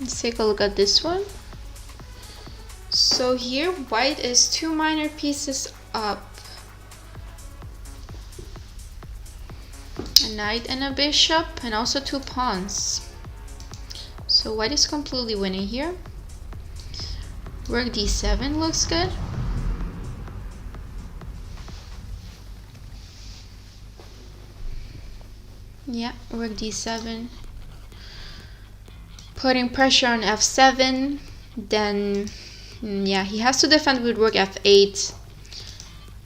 Let's take a look at this one. So here white is 2 minor pieces up. A knight and a bishop, and also 2 pawns. So white is completely winning here. Rook d7 looks good. Yeah, rook d7. Putting pressure on f7. Then, yeah, he has to defend with rook f8.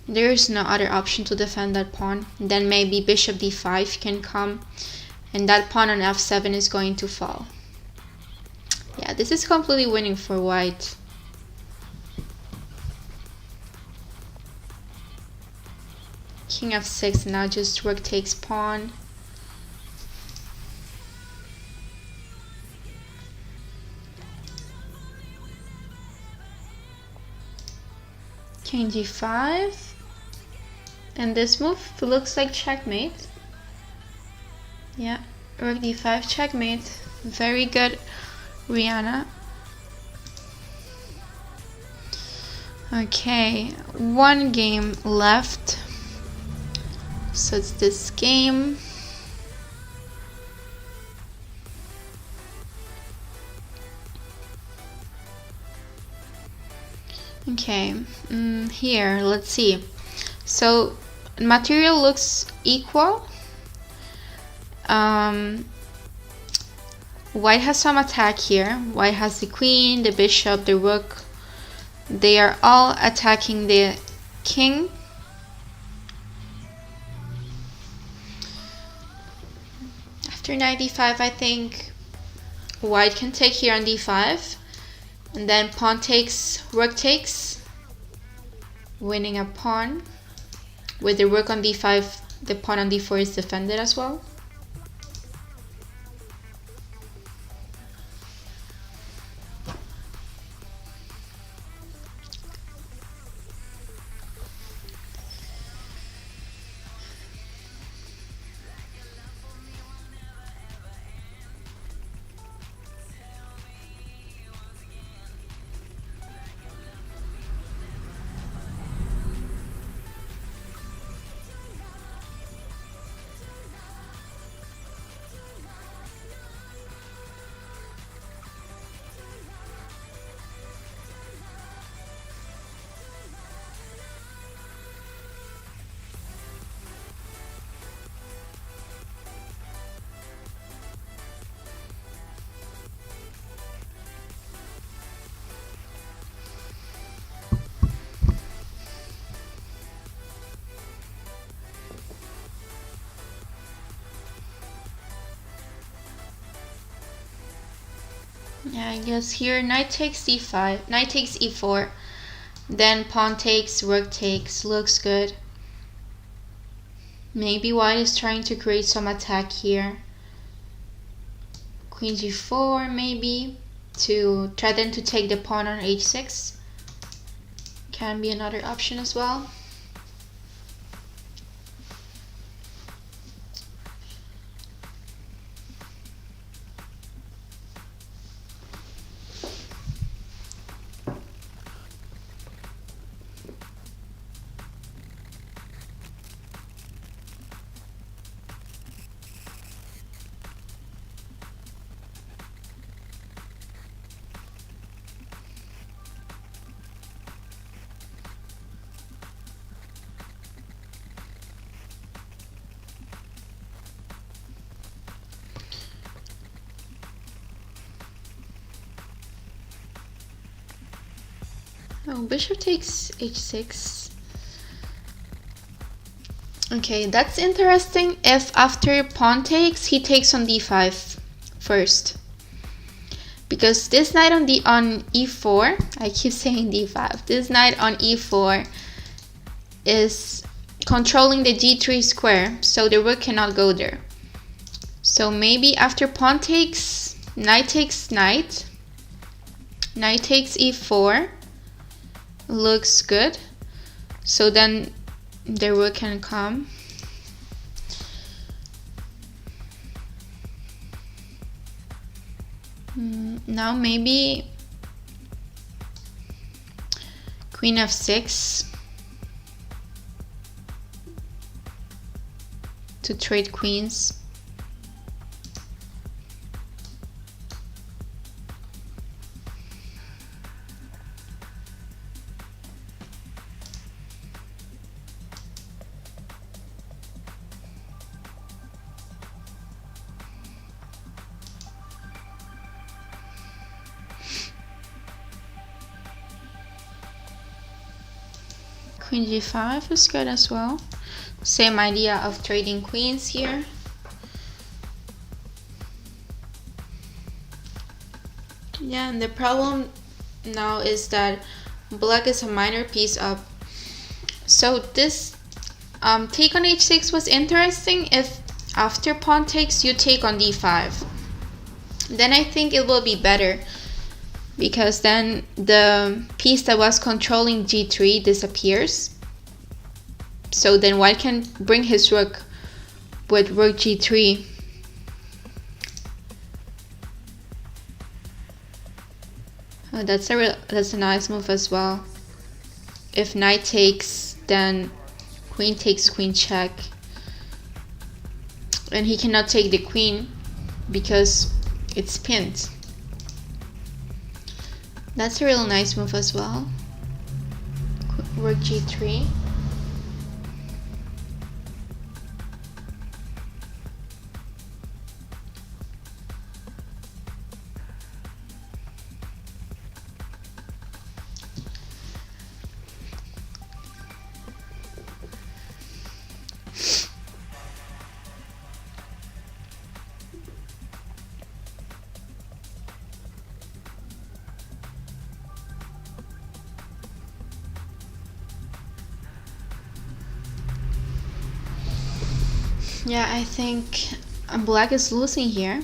There is no other option to defend that pawn. Then maybe bishop d5 can come, and that pawn on f7 is going to fall. Yeah, this is completely winning for white. King f6, now just rook takes pawn. King g5, and this move looks like checkmate. Yeah, rook d5 checkmate. Very good, Rihanna. Okay, 1 game left, so it's this game. Okay, here, let's see. So material looks equal. White has some attack here. White has the queen, the bishop, the rook. They are all attacking the king. After knight d5, I think white can take here on d5. And then pawn takes, rook takes, winning a pawn. With the rook on d5, the pawn on d4 is defended as well. Yeah, I guess here knight takes d5, knight takes e4, then pawn takes, rook takes, looks good. Maybe white is trying to create some attack here. Queen g4 maybe, to try then to take the pawn on h6. Can be another option as well. Oh, bishop takes h6. Okay, that's interesting. If after pawn takes, he takes on d5 first. Because this knight on e4, I keep saying d5, this knight on e4 is controlling the g3 square, so the rook cannot go there. So maybe after pawn takes, knight takes knight, knight takes e4, looks good. So then the rook can come. Now maybe queen f6 to trade queens. Queen g5 is good as well. Same idea of trading queens here. Yeah, and the problem now is that black is a minor piece up. So this take on h6 was interesting. If after pawn takes, you take on d5, then I think it will be better, because then the piece that was controlling g3 disappears. So then white can bring his rook with rook g3. Oh, that's a nice move as well. If knight takes, then queen takes, queen check, and he cannot take the queen because it's pinned. That's a real nice move as well. Rook g3. Yeah, I think black is losing here.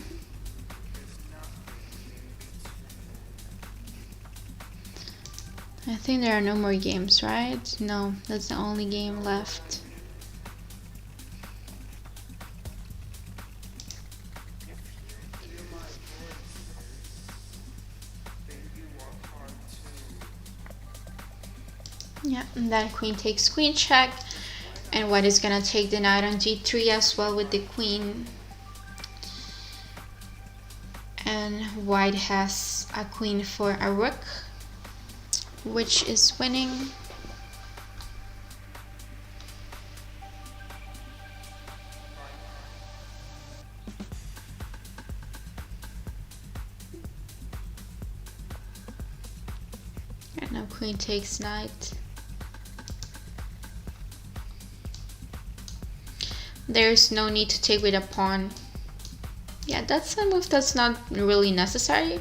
I think there are no more games, right? No, that's the only game left. Yeah, and then queen takes queen check. And white is gonna take the knight on g3 as well with the queen. And white has a queen for a rook, which is winning. And now queen takes knight. There's no need to take with a pawn. Yeah, that's a move that's not really necessary.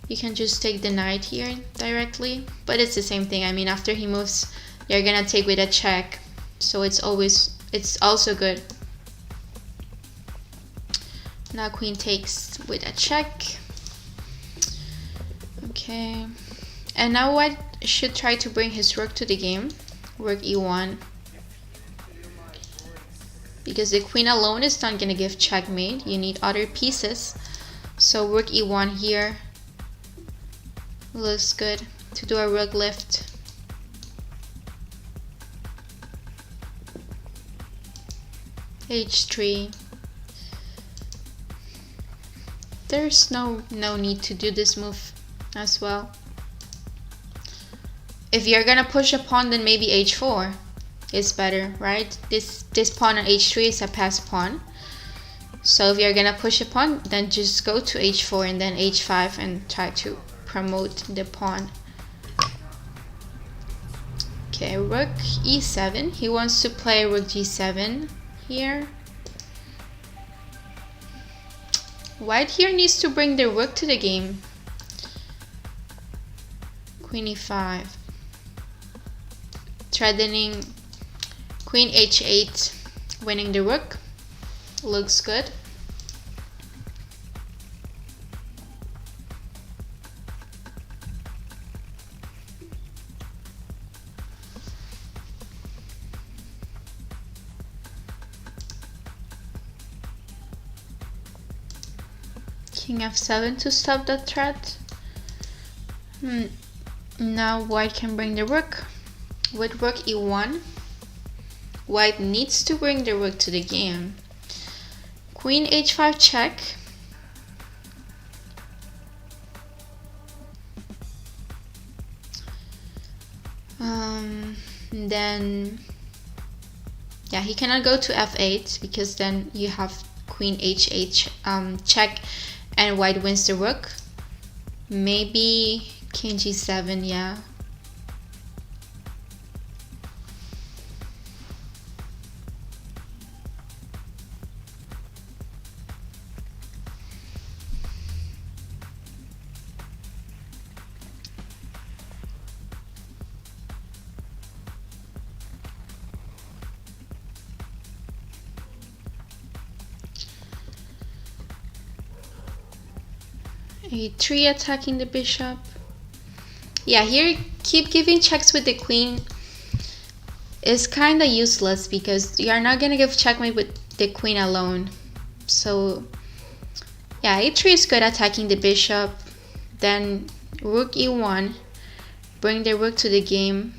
You can just take the knight here directly, but it's the same thing. I mean, after he moves, you're gonna take with a check, so it's also good. Now queen takes with a check. Okay, and now white should try to bring his rook to the game. Rook e1, because the queen alone is not gonna give checkmate. You need other pieces. So rook e1 here looks good to do a rook lift. h3. There's no need to do this move as well. If you're gonna push a pawn, then maybe h4 is better, right? This pawn on h3 is a passed pawn. So if you're gonna push a pawn, then just go to h4 and then h5 and try to promote the pawn. Okay, rook e7. He wants to play rook g7 here. White here needs to bring the rook to the game. Queen e5. Threatening queen h8, winning the rook. Looks good. King f7 to stop that threat. Now white can bring the rook. With rook e1, white needs to bring the rook to the game. Queen h5 check. Then yeah, he cannot go to f8 because then you have queen h8 check and white wins the rook. Maybe king g7, yeah. a3 attacking the bishop. Yeah, here keep giving checks with the queen is kind of useless because you are not gonna give checkmate with the queen alone. So yeah, a3 is good attacking the bishop. Then rook e1, bring the rook to the game.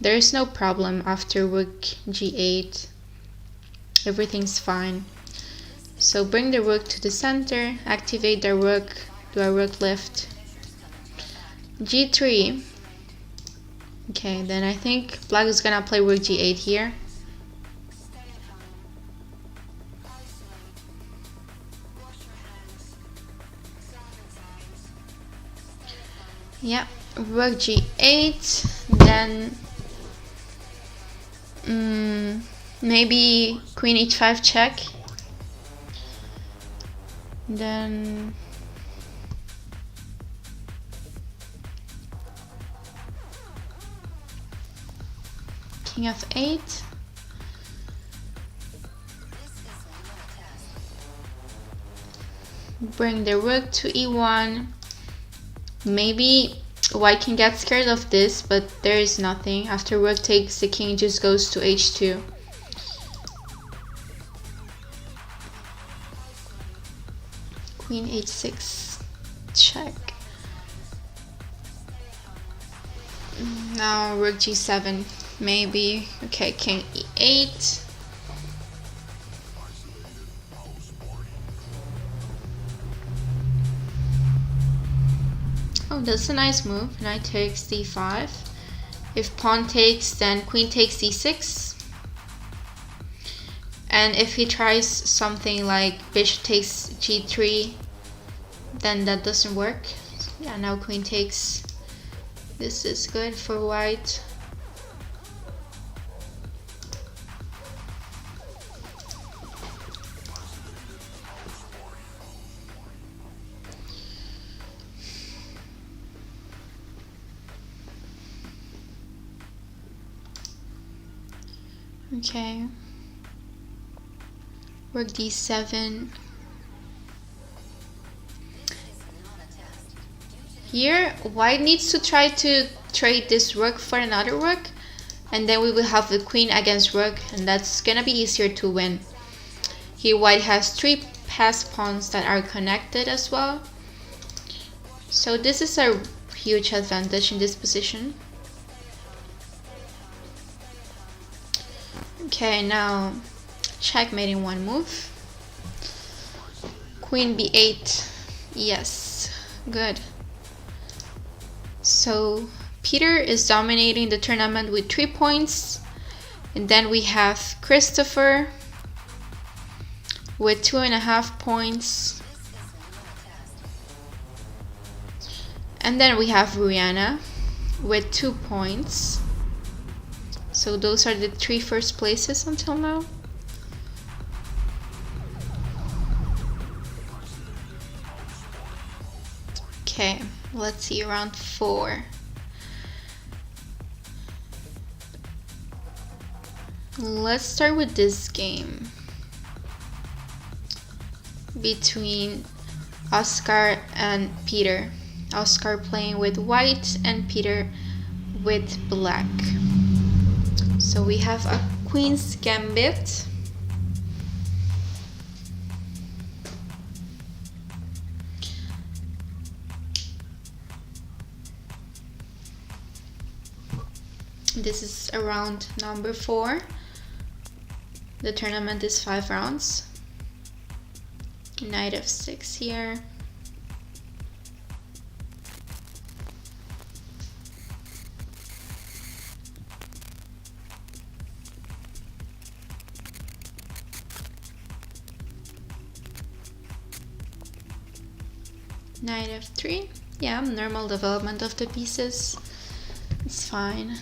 There is no problem after rook g8. Everything's fine. So bring the rook to the center, activate the rook, do a rook lift. g3. Okay, then I think black is gonna play rook g8 here. Yeah, rook g8, then maybe queen h5 check. Then king f8. Bring the rook to e1. Maybe white can get scared of this, but there is nothing. After rook takes, the king just goes to h2. Queen h6 check. Now rook g7 maybe. Okay, king e8. Oh, that's a nice move. Knight takes d5. If pawn takes, then queen takes d6. And if he tries something like bishop takes g3, then that doesn't work. Yeah, now queen takes. This is good for white. Okay. Rook d7. Here, white needs to try to trade this rook for another rook, and then we will have the queen against rook, and that's gonna be easier to win. Here, white has 3 passed pawns that are connected as well. So this is a huge advantage in this position. Okay, now checkmate in one move. Queen b8. Yes, good. So Peter is dominating the tournament with 3 points. And then we have Christopher with 2.5 points. And then we have Rihanna with 2 points. So those are the 3 first places until now. Okay, let's see, round 4. Let's start with this game between Oscar and Peter. Oscar playing with white and Peter with black. So we have a Queen's Gambit. This is round number 4. The tournament is 5 rounds. Knight f6 here. Knight f3. Yeah, normal development of the pieces. It's fine.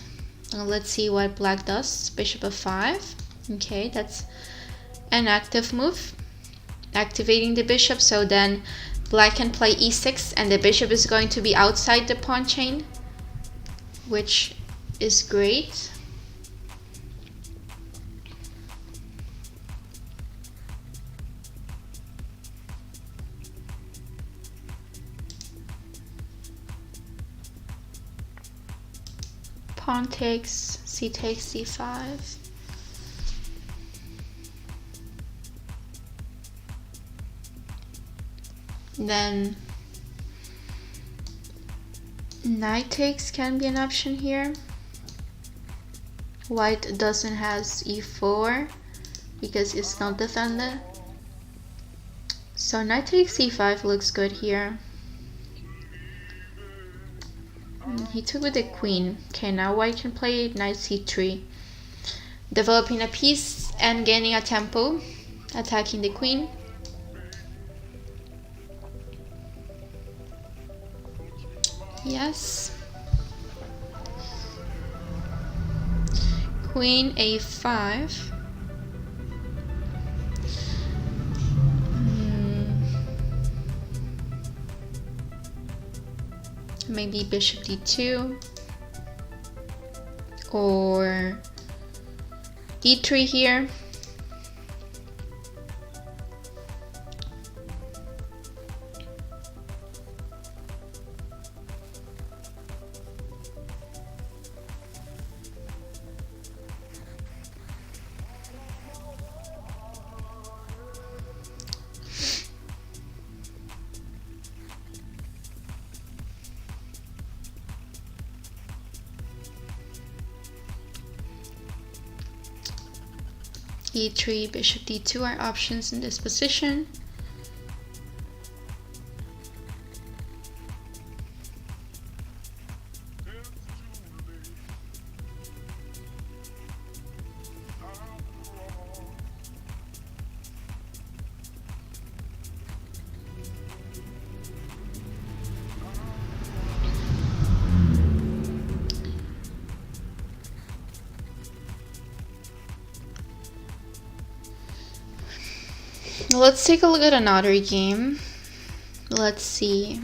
Let's see what black does. Bishop f5. Okay, that's an active move. Activating the bishop, so then black can play e6 and the bishop is going to be outside the pawn chain, which is great. Pawn takes, c takes c5. Then knight takes can be an option here. White doesn't has e4 because it's not defended. So knight takes e5 looks good here. He took with the queen. Okay, now white can play knight c3. Developing a piece and gaining a tempo. Attacking the queen. Yes. Queen a5. Maybe bishop d2 or d3 here. e3, bishop d2 are options in this position. Let's take a look at another game. Let's see.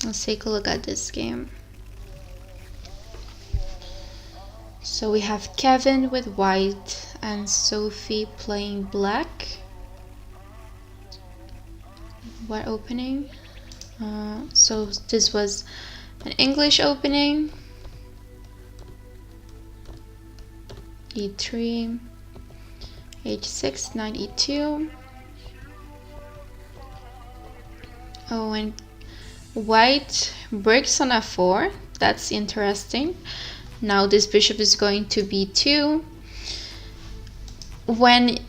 Let's take a look at this game. So we have Kevin with white and Sophie playing black. What opening? So this was an English opening. E3, H6, knight E2. Oh, and white breaks on F4. That's interesting. Now this bishop is going to B2. When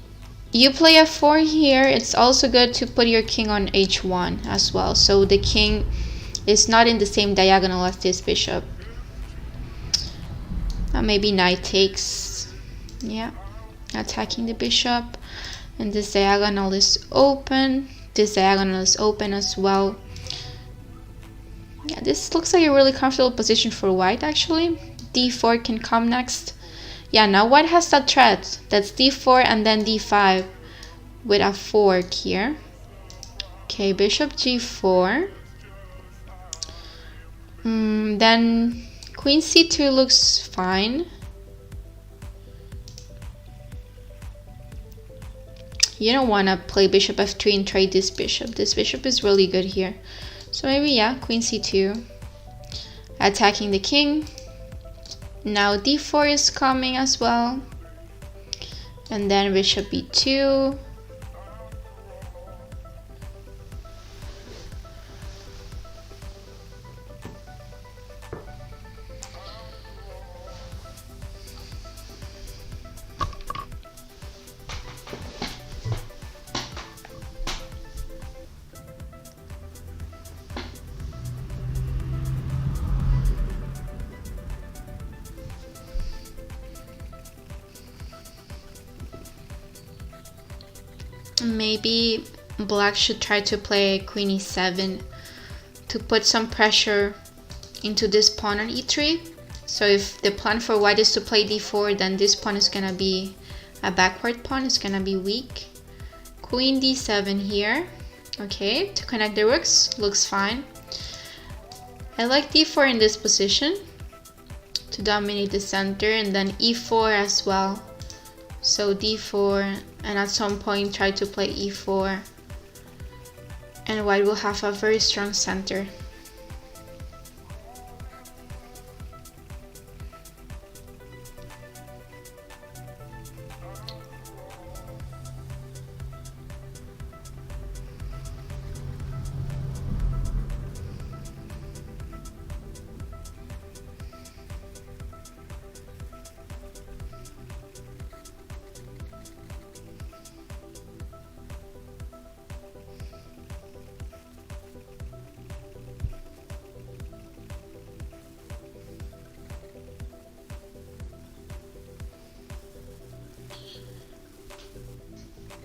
you play F4 here, it's also good to put your king on H1 as well. So the king is not in the same diagonal as this bishop. Maybe knight takes. Yeah, attacking the bishop. And this diagonal is open. This diagonal is open as well. Yeah, this looks like a really comfortable position for white actually. D4 can come next. Yeah, now white has that threat. That's D4 and then D5 with a fork here. Okay, bishop G4. Then queen C2 looks fine. You don't want to play bishop F3 and trade this bishop. This bishop is really good here. So maybe, yeah, queen C2. Attacking the king. Now D4 is coming as well. And then bishop B2. Maybe black should try to play queen e7 to put some pressure into this pawn on e3. So if the plan for white is to play d4, then this pawn is gonna be a backward pawn, it's gonna be weak. Queen d7 here. Okay, to connect the rooks, looks fine. I like d4 in this position to dominate the center, and then e4 as well. So d4, and at some point try to play e4, and white will have a very strong center.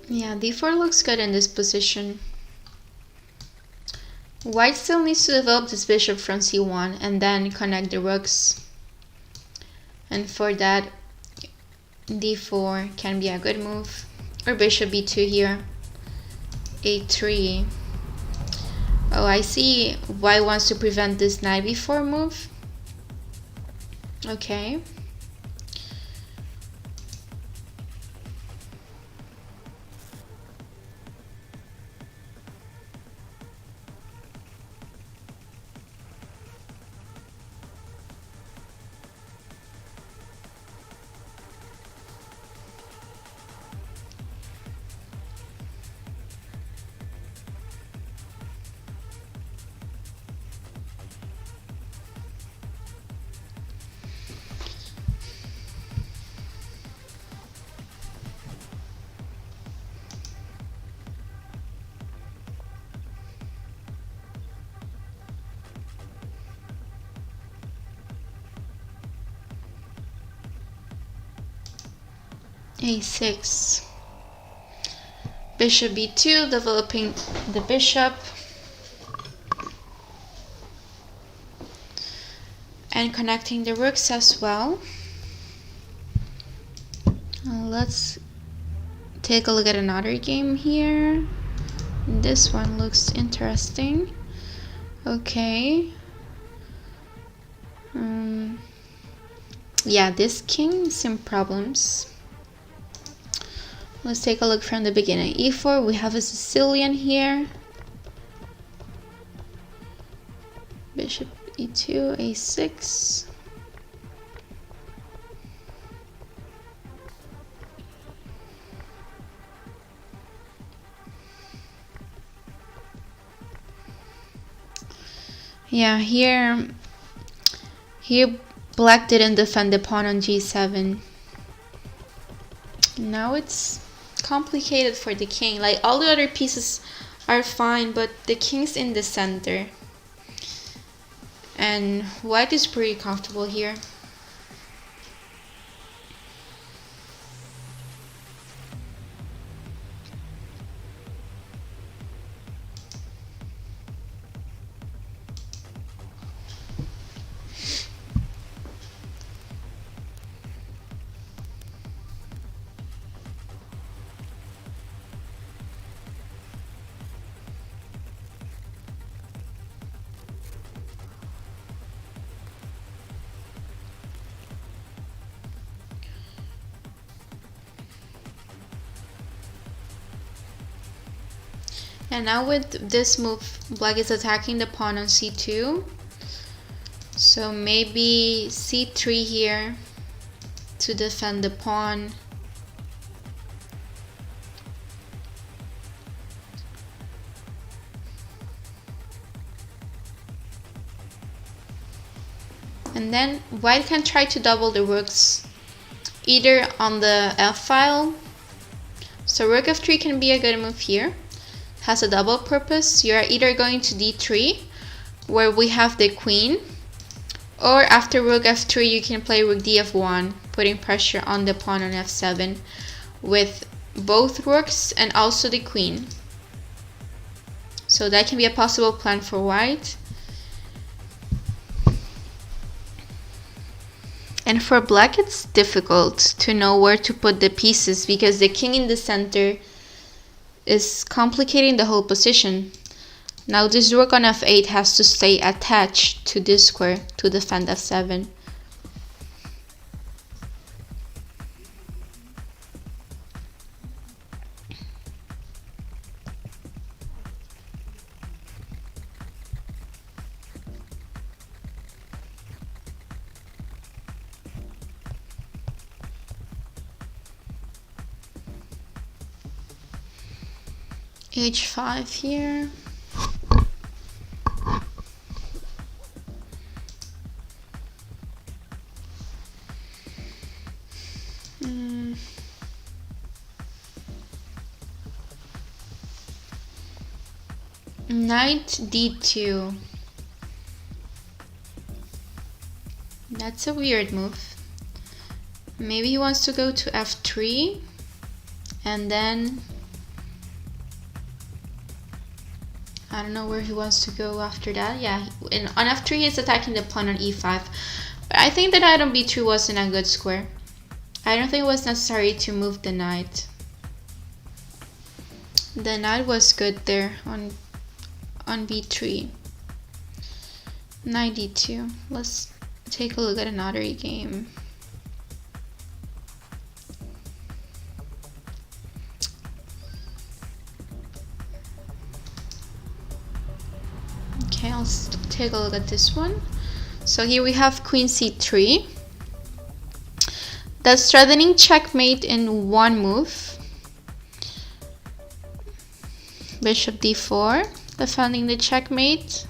Yeah, d4 looks good in this position. White still needs to develop this bishop from c1 and then connect the rooks. And for that, d4 can be a good move. Or bishop b2 here. a3. Oh, I see white wants to prevent this knight b4 move. Okay. a6. Bishop b2, developing the bishop. And connecting the rooks as well. Let's take a look at another game here. This one looks interesting. Okay. Yeah, this king is in problems. Let's take a look from the beginning. e4, we have a Sicilian here. Bishop e2, a6. Yeah, here black didn't defend the pawn on g7. Now it's complicated for the king. Like, all the other pieces are fine, but the king's in the center. And white is pretty comfortable here. And now with this move, black is attacking the pawn on c2. So maybe c3 here to defend the pawn. And then white can try to double the rooks either on the f file. So rook f3 can be a good move here. Has a double purpose. You're either going to d3, where we have the queen, or after rook f3 you can play rook df1, putting pressure on the pawn on f7 with both rooks and also the queen. So that can be a possible plan for white. And for black, it's difficult to know where to put the pieces because the king in the center is complicating the whole position. Now this rook on f8 has to stay attached to this square to defend f7. h5 here. Knight d2. That's a weird move. Maybe he wants to go to f3 and then I don't know where he wants to go after that. Yeah, on f3 he's attacking the pawn on e5. But I think the knight on b3 wasn't a good square. I don't think it was necessary to move the knight. The knight was good there on b3. Knight d2. Let's take a look at another game. Okay, I'll take a look at this one. So here we have queen c3. That's threatening checkmate in one move. Bishop d4, defending the checkmate.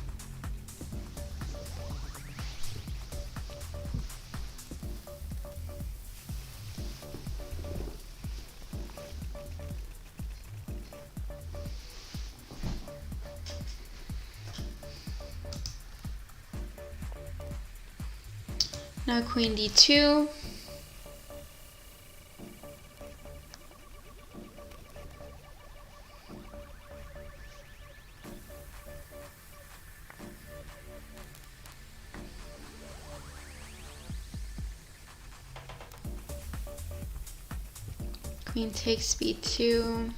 Now queen d2. Queen takes b2.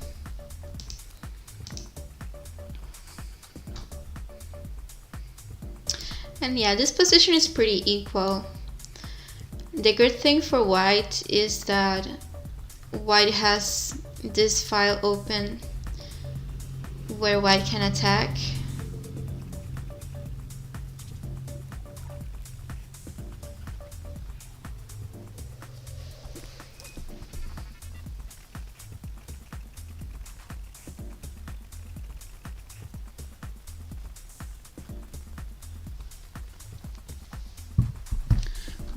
And yeah, this position is pretty equal. The good thing for white is that white has this file open where white can attack.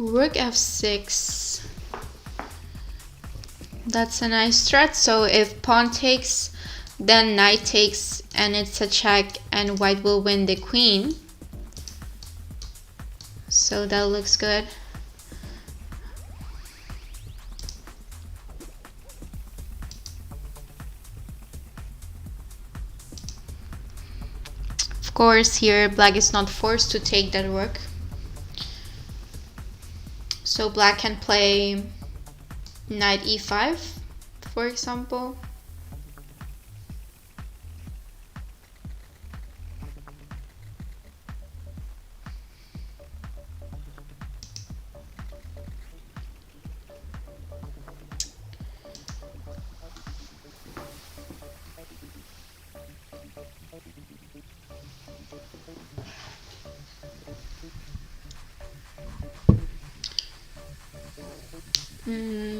Rook f6. That's a nice threat. So if pawn takes, then knight takes, and it's a check, and white will win the queen. So that looks good. Of course, here black is not forced to take that rook. So black can play knight e5, for example.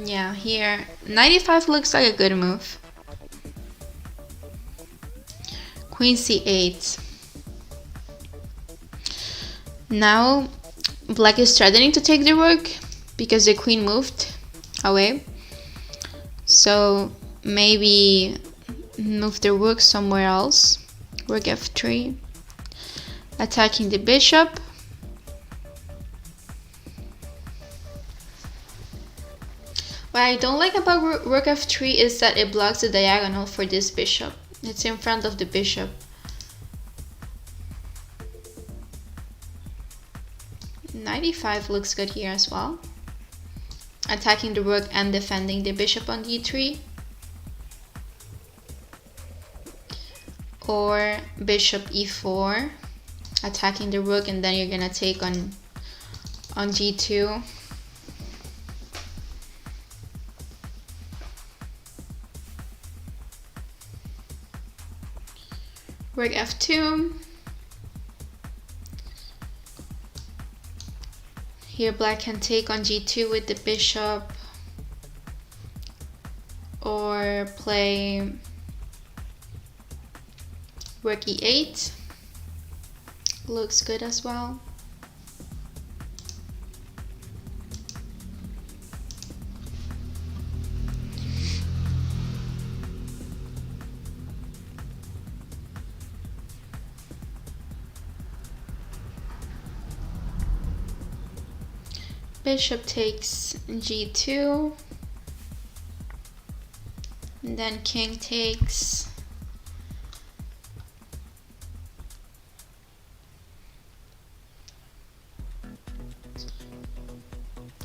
Yeah, here, knight e5 looks like a good move. Queen c8. Now, black is threatening to take the rook because the queen moved away. So maybe move the rook somewhere else. Rook f3. Attacking the bishop. What I don't like about rook f3 is that it blocks the diagonal for this bishop. It's in front of the bishop. Knight e5 looks good here as well. Attacking the rook and defending the bishop on d3. Or bishop e4. Attacking the rook, and then you're gonna take on g2. Rook f2. Here black can take on g2 with the bishop, or play rook e8. Looks good as well. Bishop takes g2, and then king takes.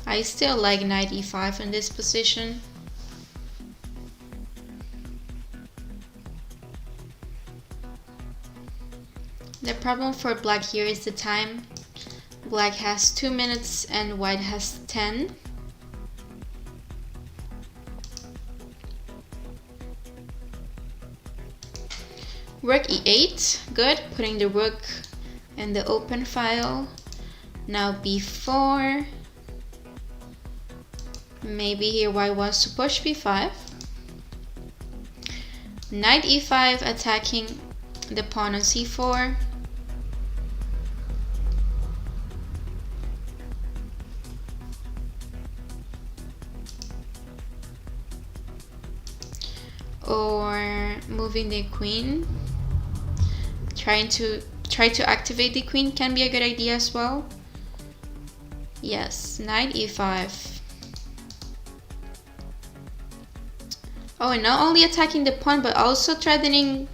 I still like knight e5 in this position. The problem for black here is the time. Black has 2 minutes and white has 10. Rook e8, good, putting the rook in the open file. Now b4. Maybe here white wants to push b5. Knight e5, attacking the pawn on c4. Or moving the queen. Try to activate the queen can be a good idea as well. Yes, knight e5. Oh, and not only attacking the pawn, but also threatening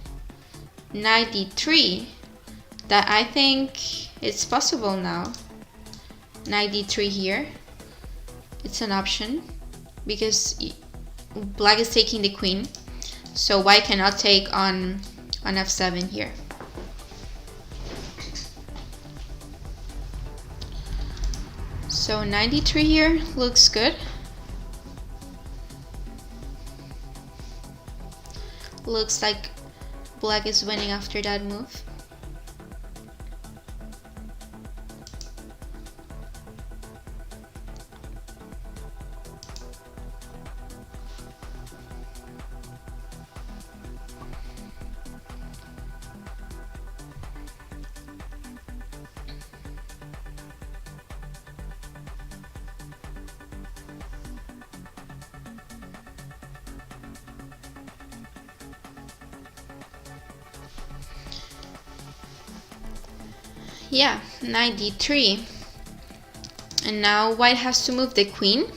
knight d3. That I think it's possible now. Knight d3 here. It's an option because black is taking the queen. So white cannot take on f7 here. So 93 here looks good. Looks like black is winning after that move. Yeah, 93. And now white has to move the queen.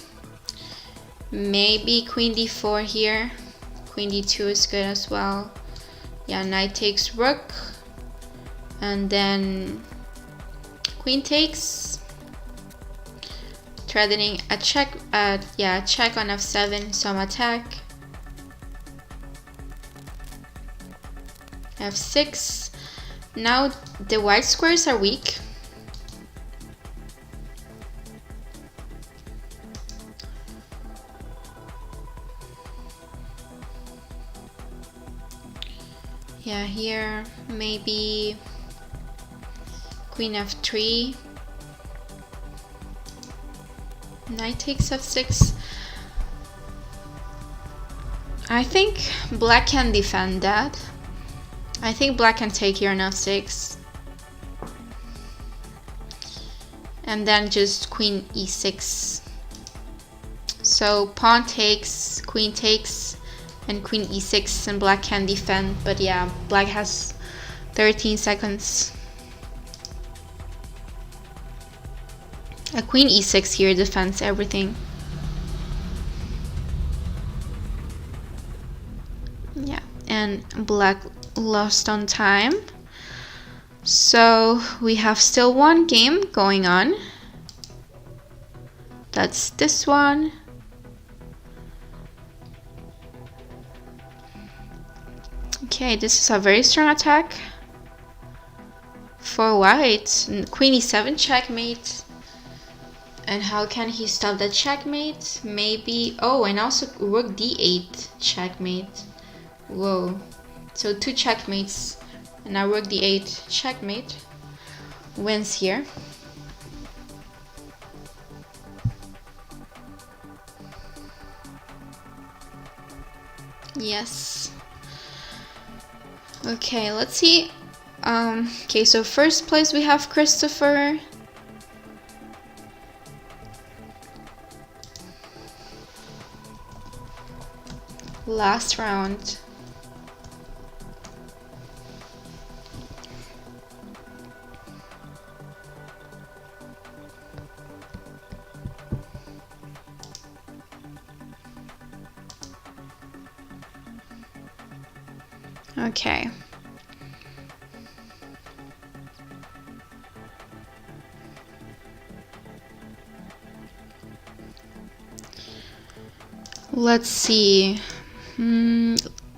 Maybe queen d4 here. Queen d2 is good as well. Yeah, knight takes rook. And then queen takes. Threatening a check, check on f7, some attack. f6. Now the white squares are weak. Yeah, here maybe queen f3. Knight takes f6. I think black can defend that. I think black can take here on f6. And then just queen e6. So pawn takes, queen takes, and queen e6, and black can defend. But yeah, black has 13 seconds. A queen e6 here defends everything. Yeah, and black lost on time. So we have still one game going on. That's this one. Okay, this is a very strong attack for white. Queen e7 checkmate. And how can he stop that checkmate? Maybe, oh, and also rook d8 checkmate. Whoa, so 2 checkmates, and now rook d8 checkmate wins here. Yes. Okay, let's see. Okay, so first place we have Christopher. Last round. Okay. Let's see.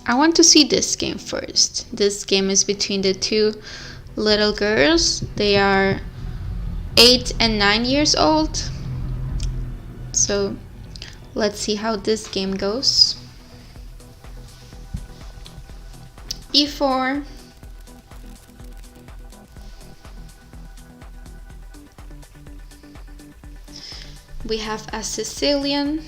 I want to see this game first. This game is between the two little girls. They are 8 and 9 years old. So let's see how this game goes. e4. We have a Sicilian.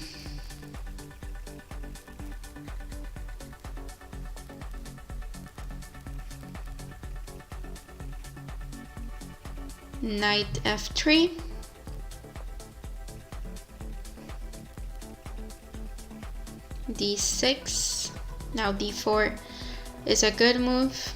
Knight f3. d6. Now d4 is a good move.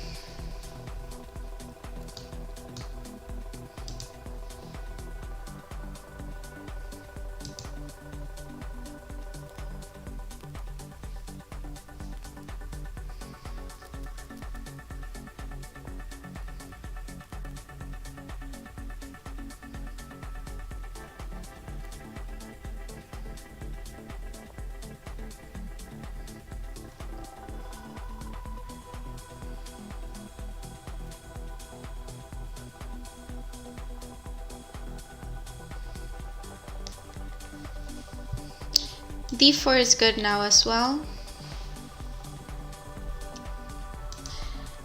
d4 is good now as well.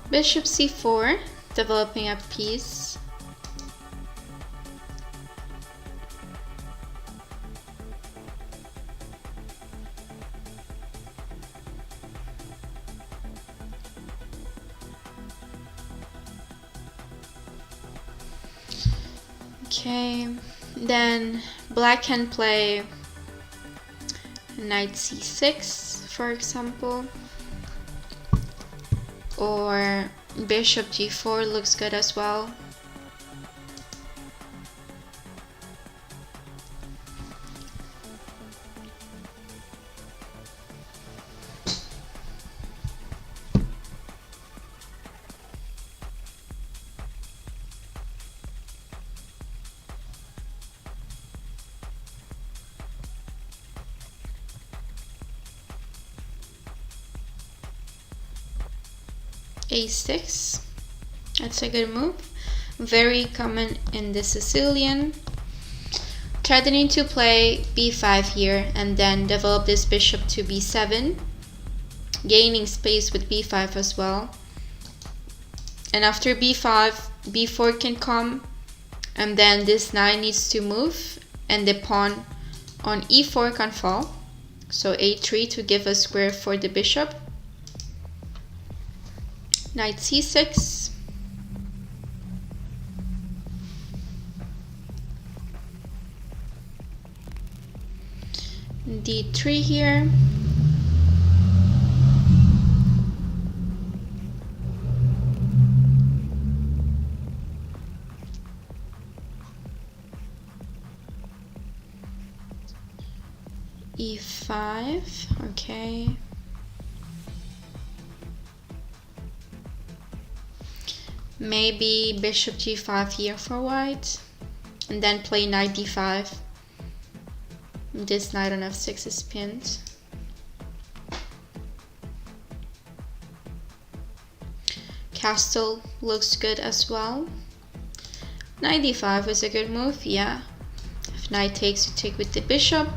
Bishop c4, developing a piece. Okay, then black can play knight c6, for example, or bishop g4 looks good as well. a6, that's a good move, very common in the Sicilian. Threatening to play b5 here and then develop this bishop to b7, gaining space with b5 as well. And after b5, b4 can come, and then this knight needs to move and the pawn on e4 can fall. So a3 to give a square for the bishop. Knight c6. d3 here. e5, okay. Maybe bishop g5 here for white, and then play knight d5. This knight on f6 is pinned. Castle looks good as well. Knight d5 is a good move, yeah. If knight takes, you take with the bishop.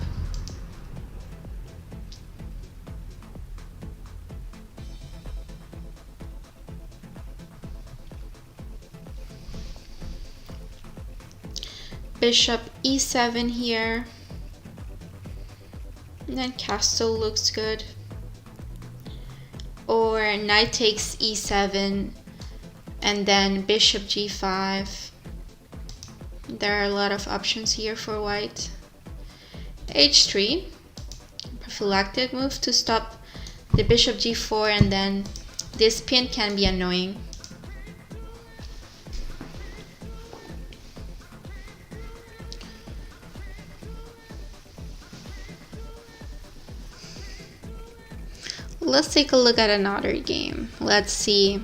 Bishop e7 here. And then castle looks good. Or knight takes e7 and then bishop g5. There are a lot of options here for white. h3, prophylactic move to stop the bishop g4, and then this pin can be annoying. Let's take a look at another game. Let's see.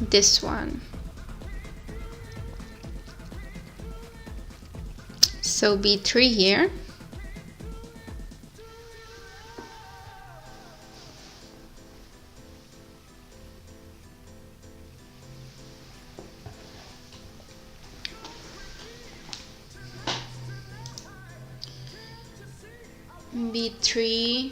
This one. So b3 here. b3,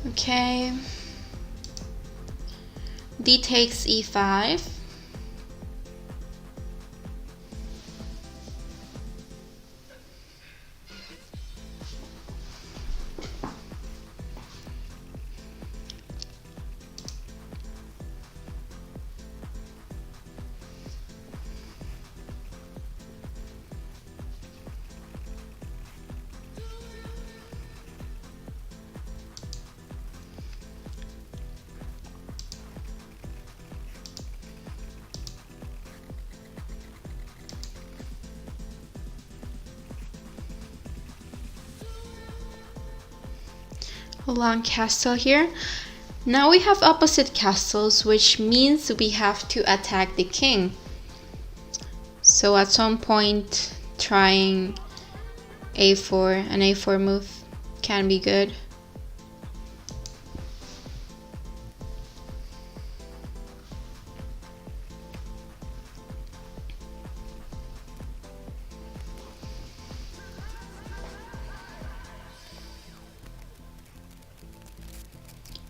okay. D takes e5. long castle here. Now we have opposite castles, which means we have to attack the king. So at some point, trying a4, an a4 move can be good.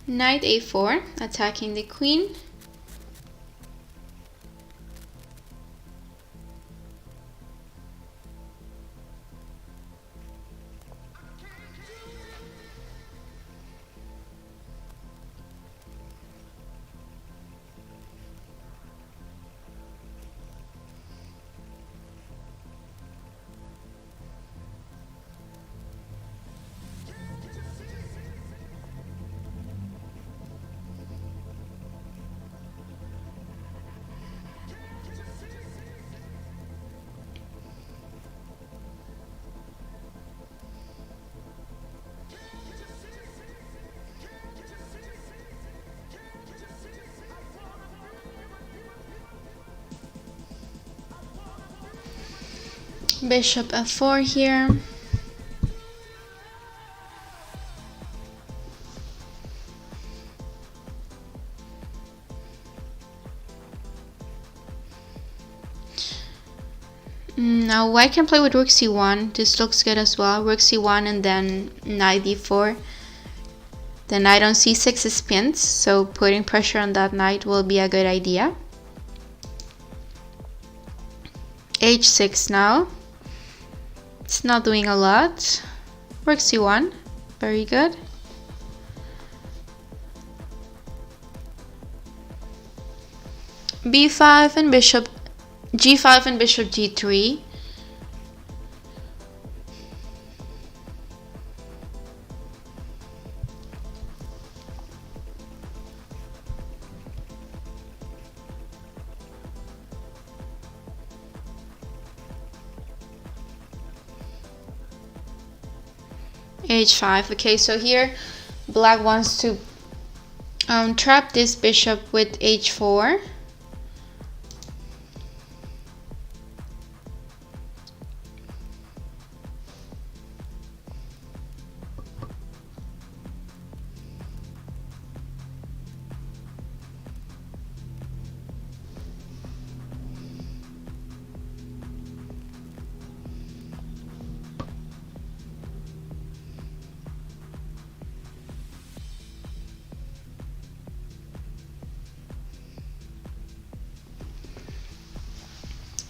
Knight a4, attacking the queen. Bishop f4 here. Now white can play with rook c1. This looks good as well. Rook c1 and then knight d4. The knight on c6 is pinned, so putting pressure on that knight will be a good idea. h6 now. It's not doing a lot. Rook c1, very good. b5 and bishop, g5 and bishop g3. h5. Okay, so here black wants to trap this bishop with h4.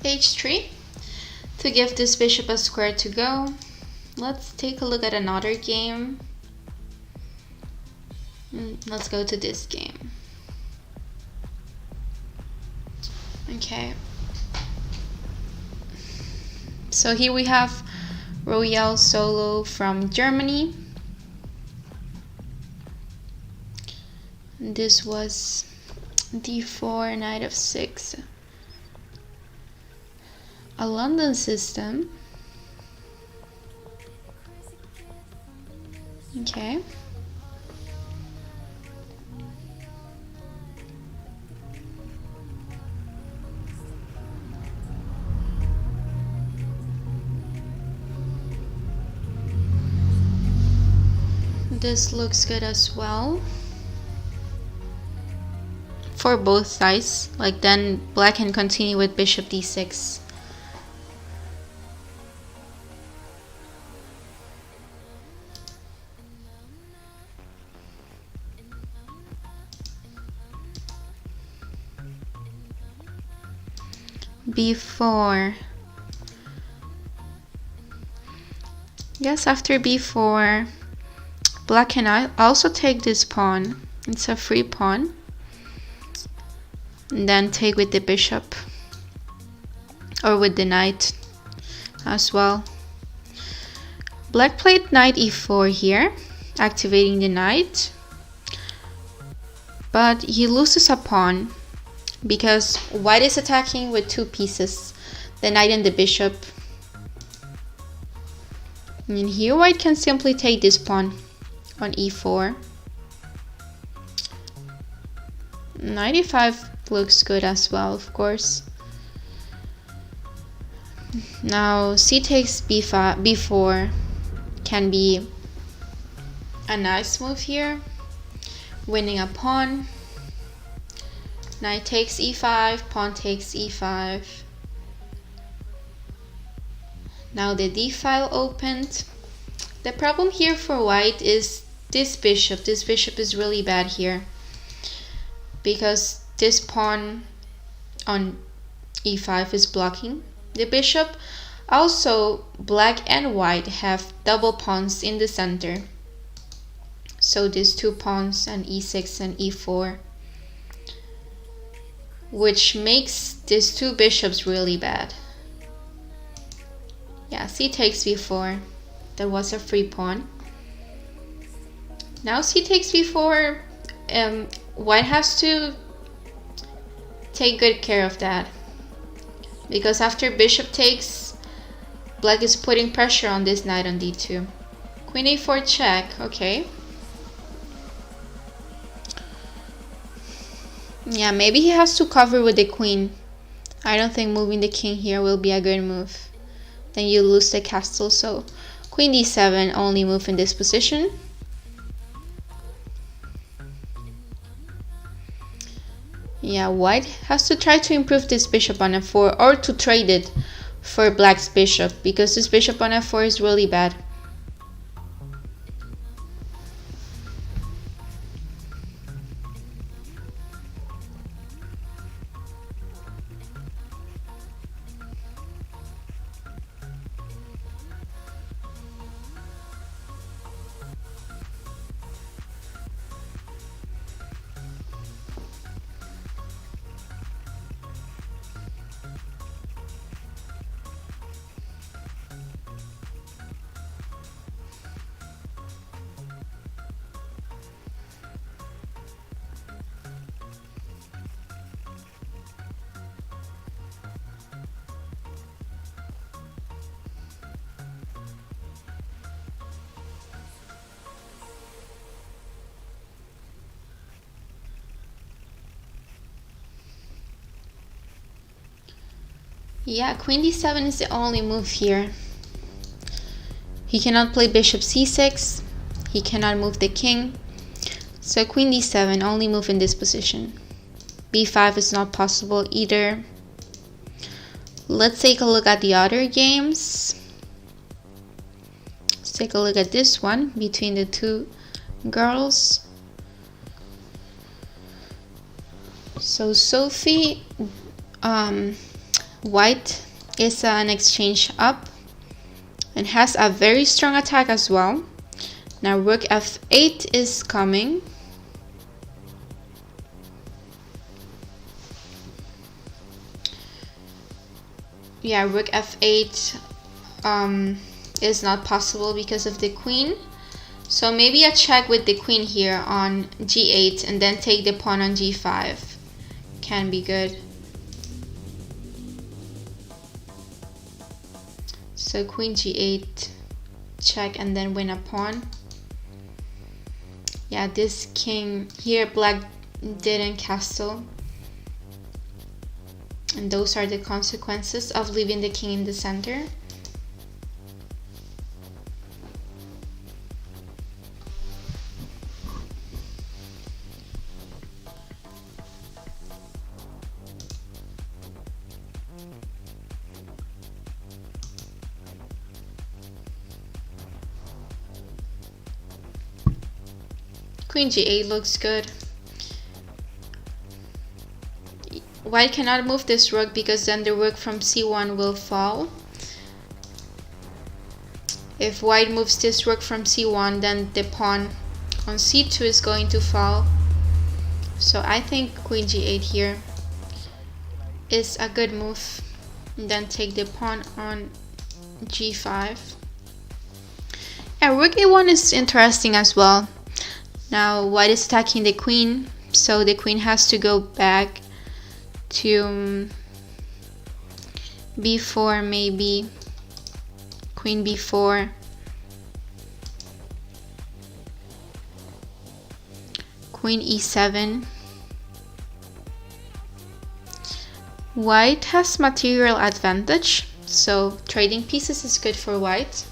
h3 to give this bishop a square to go. Let's take a look at another game. Let's go to this game. Okay. So here we have Royal Solo from Germany. This was d4, knight f6. A London system. Okay. This looks good as well. For both sides, like then black can continue with bishop d6. b4. Yes, after b4, black can also take this pawn. It's a free pawn. And then take with the bishop or with the knight as well. Black played knight e4 here, activating the knight. But he loses a pawn because white is attacking with two pieces, the knight and the bishop. And here white can simply take this pawn on e4. Knight e5 looks good as well, of course. Now c takes b5, b4 can be a nice move here, winning a pawn. Knight takes e5, pawn takes e5. Now the d file opened. The problem here for white is this bishop. This bishop is really bad here, because this pawn on e5 is blocking the bishop. Also, black and white have double pawns in the center. So these two pawns on e6 and e4, which makes these two bishops really bad. Yeah, c takes b4. That was a free pawn. Now c takes b4. White has to take good care of that, because after bishop takes, black is putting pressure on this knight on d2. Queen a4 check. Okay. Yeah, maybe he has to cover with the queen. I don't think moving the king here will be a good move. Then you lose the castle, so queen d7, only move in this position. Yeah, white has to try to improve this bishop on f4, or to trade it for black's bishop, because this bishop on f4 is really bad. Yeah, queen d7 is the only move here. He cannot play bishop c6. He cannot move the king. So queen d7, only move in this position. b5 is not possible either. Let's take a look at the other games. Let's take a look at this one between the two girls. So Sophie, white is an exchange up and has a very strong attack as well. Now rook f8 is coming. Yeah, rook f8 is not possible because of the queen. So maybe a check with the queen here on g8 and then take the pawn on g5 can be good. So queen g8 check and then win a pawn. Yeah, this king here, black didn't castle, and those are the consequences of leaving the king in the center. Queen g8 looks good. White cannot move this rook because then the rook from c1 will fall. If white moves this rook from c1, then the pawn on c2 is going to fall. So I think queen g8 here is a good move. And then take the pawn on g5. And rook a1 is interesting as well. Now white is attacking the queen, so the queen has to go back to b4 maybe. Queen b4. Queen e7. White has material advantage, so trading pieces is good for white.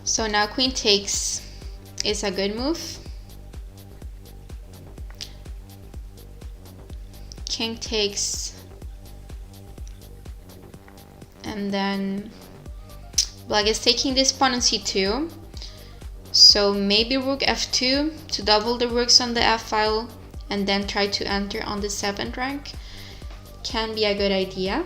So now queen takes is a good move. King takes, and then black is taking this pawn on c2. So maybe rook f2 to double the rooks on the f file and then try to enter on the 7th rank can be a good idea.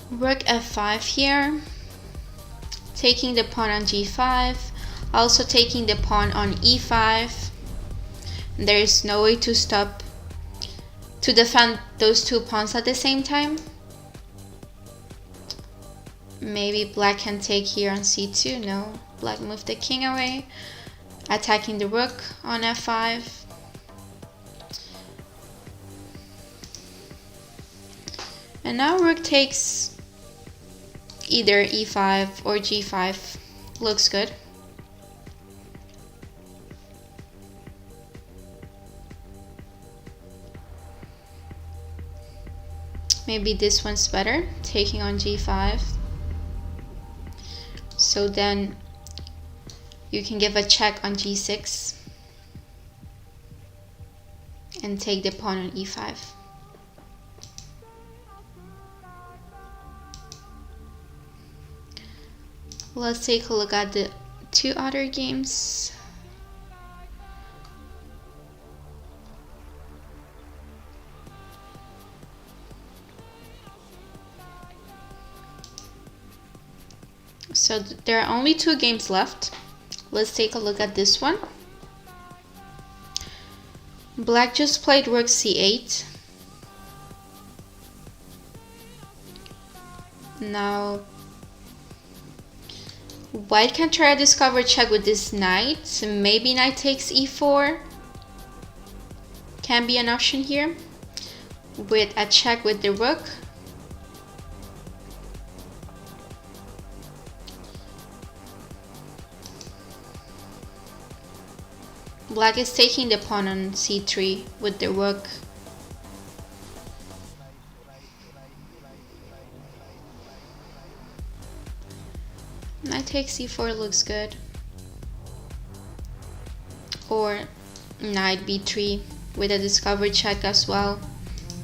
Rook f5 here, taking the pawn on g5, also taking the pawn on e5. There is no way to stop to defend those two pawns at the same time. Maybe black can take here on c2. No, black moved the king away, attacking the rook on f5. And now rook takes either e5 or g5. Looks good. Maybe this one's better, taking on g5. So then you can give a check on g6 and take the pawn on e5. Let's take a look at the two other games. So there are only two games left. Let's take a look at this one. Black just played rook c8. Now white can try to discover check with this knight. Maybe knight takes e4 can be an option here with a check with the rook. Black is taking the pawn on c3 with the rook. Knight takes c4 looks good. Or knight b3 with a discovered check as well.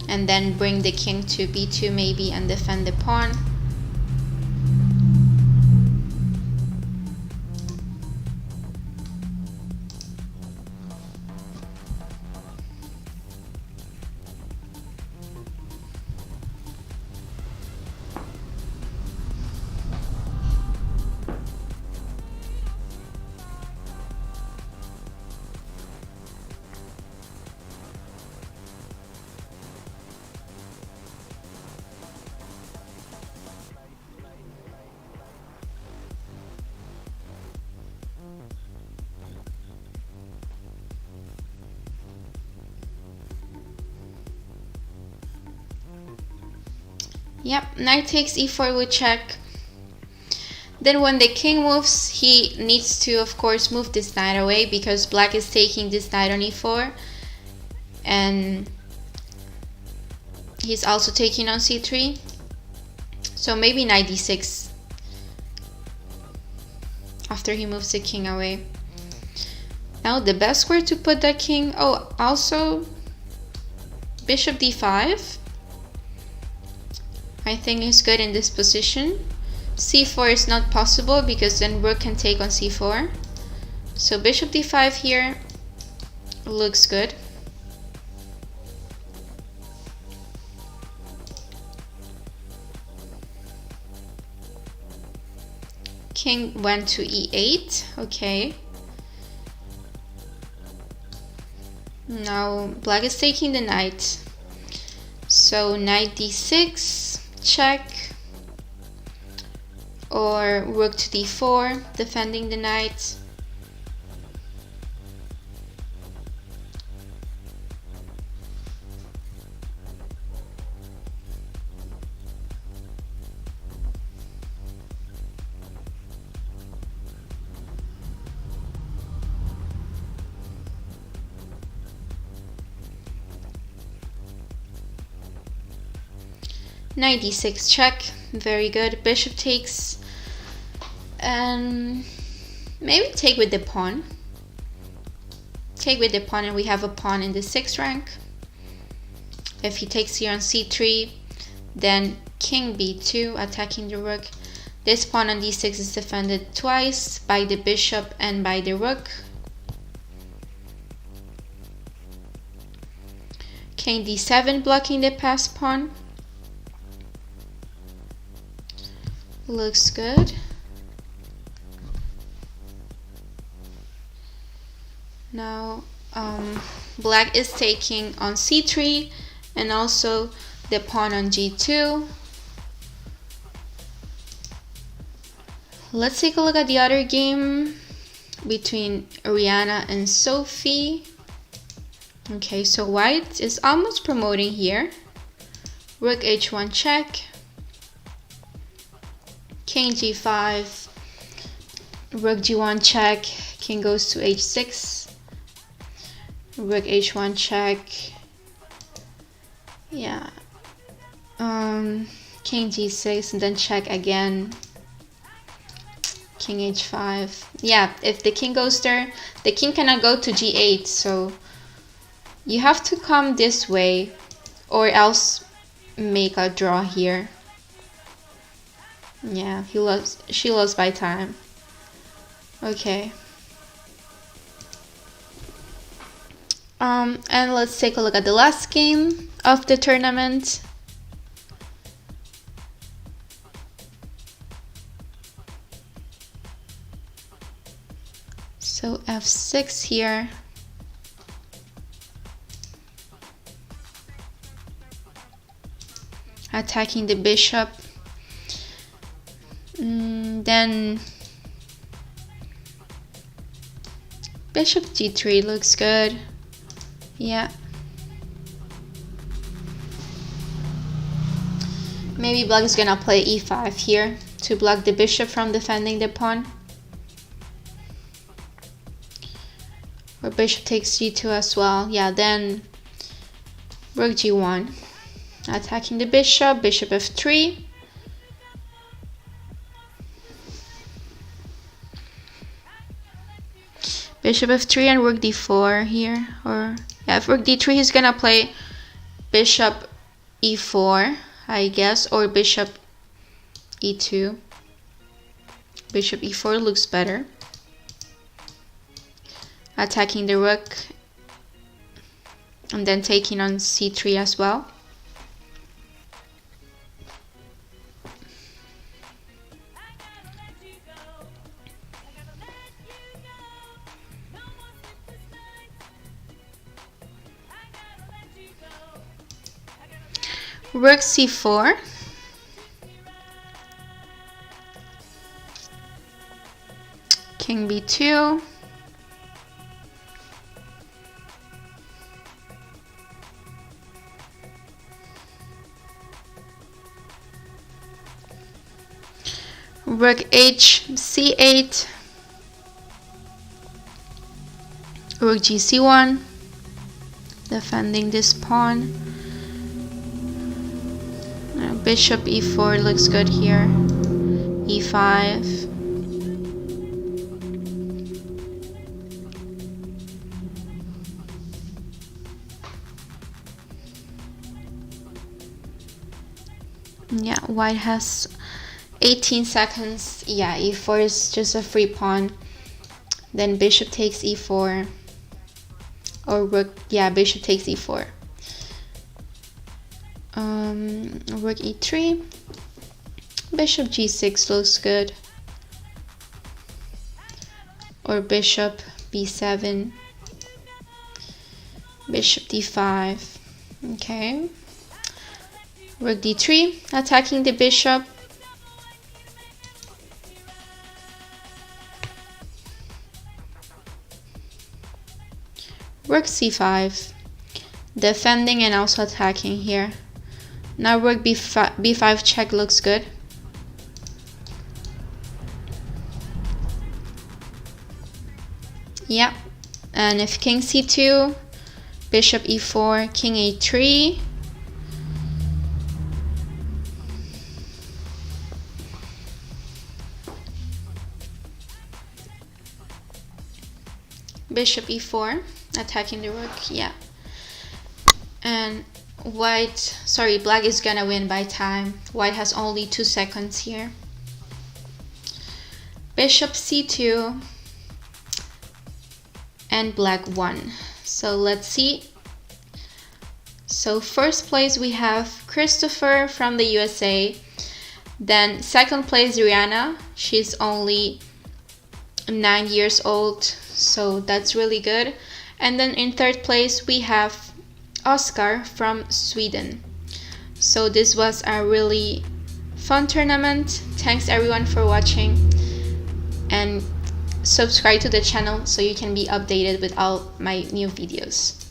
And then bring the king to b2 maybe and defend the pawn. Yep, knight takes e4 with check. Then when the king moves, he needs to, of course, move this knight away because black is taking this knight on e4. And he's also taking on c3. So maybe knight d6 after he moves the king away. Now the best square to put that king, oh, also bishop d5. I think is good in this position. c4 is not possible because then rook can take on c4. So bishop d5 here looks good. King went to e8. Okay. Now black is taking the knight. So knight d6, check. Or rook to d4, defending the knight. Knight d6 check, very good. Bishop takes, and maybe take with the pawn. Take with the pawn, and we have a pawn in the 6th rank. If he takes here on c3, then king b2, attacking the rook. This pawn on d6 is defended twice by the bishop and by the rook. King d7, blocking the passed pawn. Looks good. Now black is taking on c3 and also the pawn on g2. Let's take a look at the other game between Rihanna and Sophie. Okay, so white is almost promoting here. Rook h1 check. King g5, rook g1 check, king goes to h6, rook h1 check, yeah, king g6 and then check again, king h5. Yeah, if the king goes there, the king cannot go to g8, so you have to come this way or else make a draw here. Yeah, she lost by time. Okay. And let's take a look at the last game of the tournament. So f6 here. Attacking the bishop. Then bishop g3 looks good. Yeah. Maybe black is gonna play e5 here to block the bishop from defending the pawn. Or bishop takes g2 as well. Yeah, then rook g1. Attacking the bishop, bishop f3. Bishop f3 and rook d4 here. Or yeah, if rook d3 he's gonna play bishop e4, I guess, or bishop e2. Bishop e4 looks better. Attacking the rook and then taking on c3 as well. Rook c4. King b2. Rook h c8. Rook g c1. Defending this pawn. Bishop e4 looks good here. e5. Yeah, white has 18 seconds. Yeah, e4 is just a free pawn Then bishop takes e4, or rook, yeah, bishop takes e4. Rook e3, bishop g6 looks good, or bishop b7, bishop d5. Okay, rook d3, attacking the bishop. Rook c5, defending and also attacking here. Now rook b5 check looks good. Yeah, and if king c2, bishop e4, king a3. Bishop e4, attacking the rook, yeah. And black is gonna win by time. White has only 2 seconds here. Bishop c2, and black won. So let's see. So first place we have Christopher from the USA. Then second place Rihanna. She's only 9 years old, so that's really good. And then in third place we have Oscar from Sweden. So this was a really fun tournament. Thanks everyone for watching, and subscribe to the channel so you can be updated with all my new videos.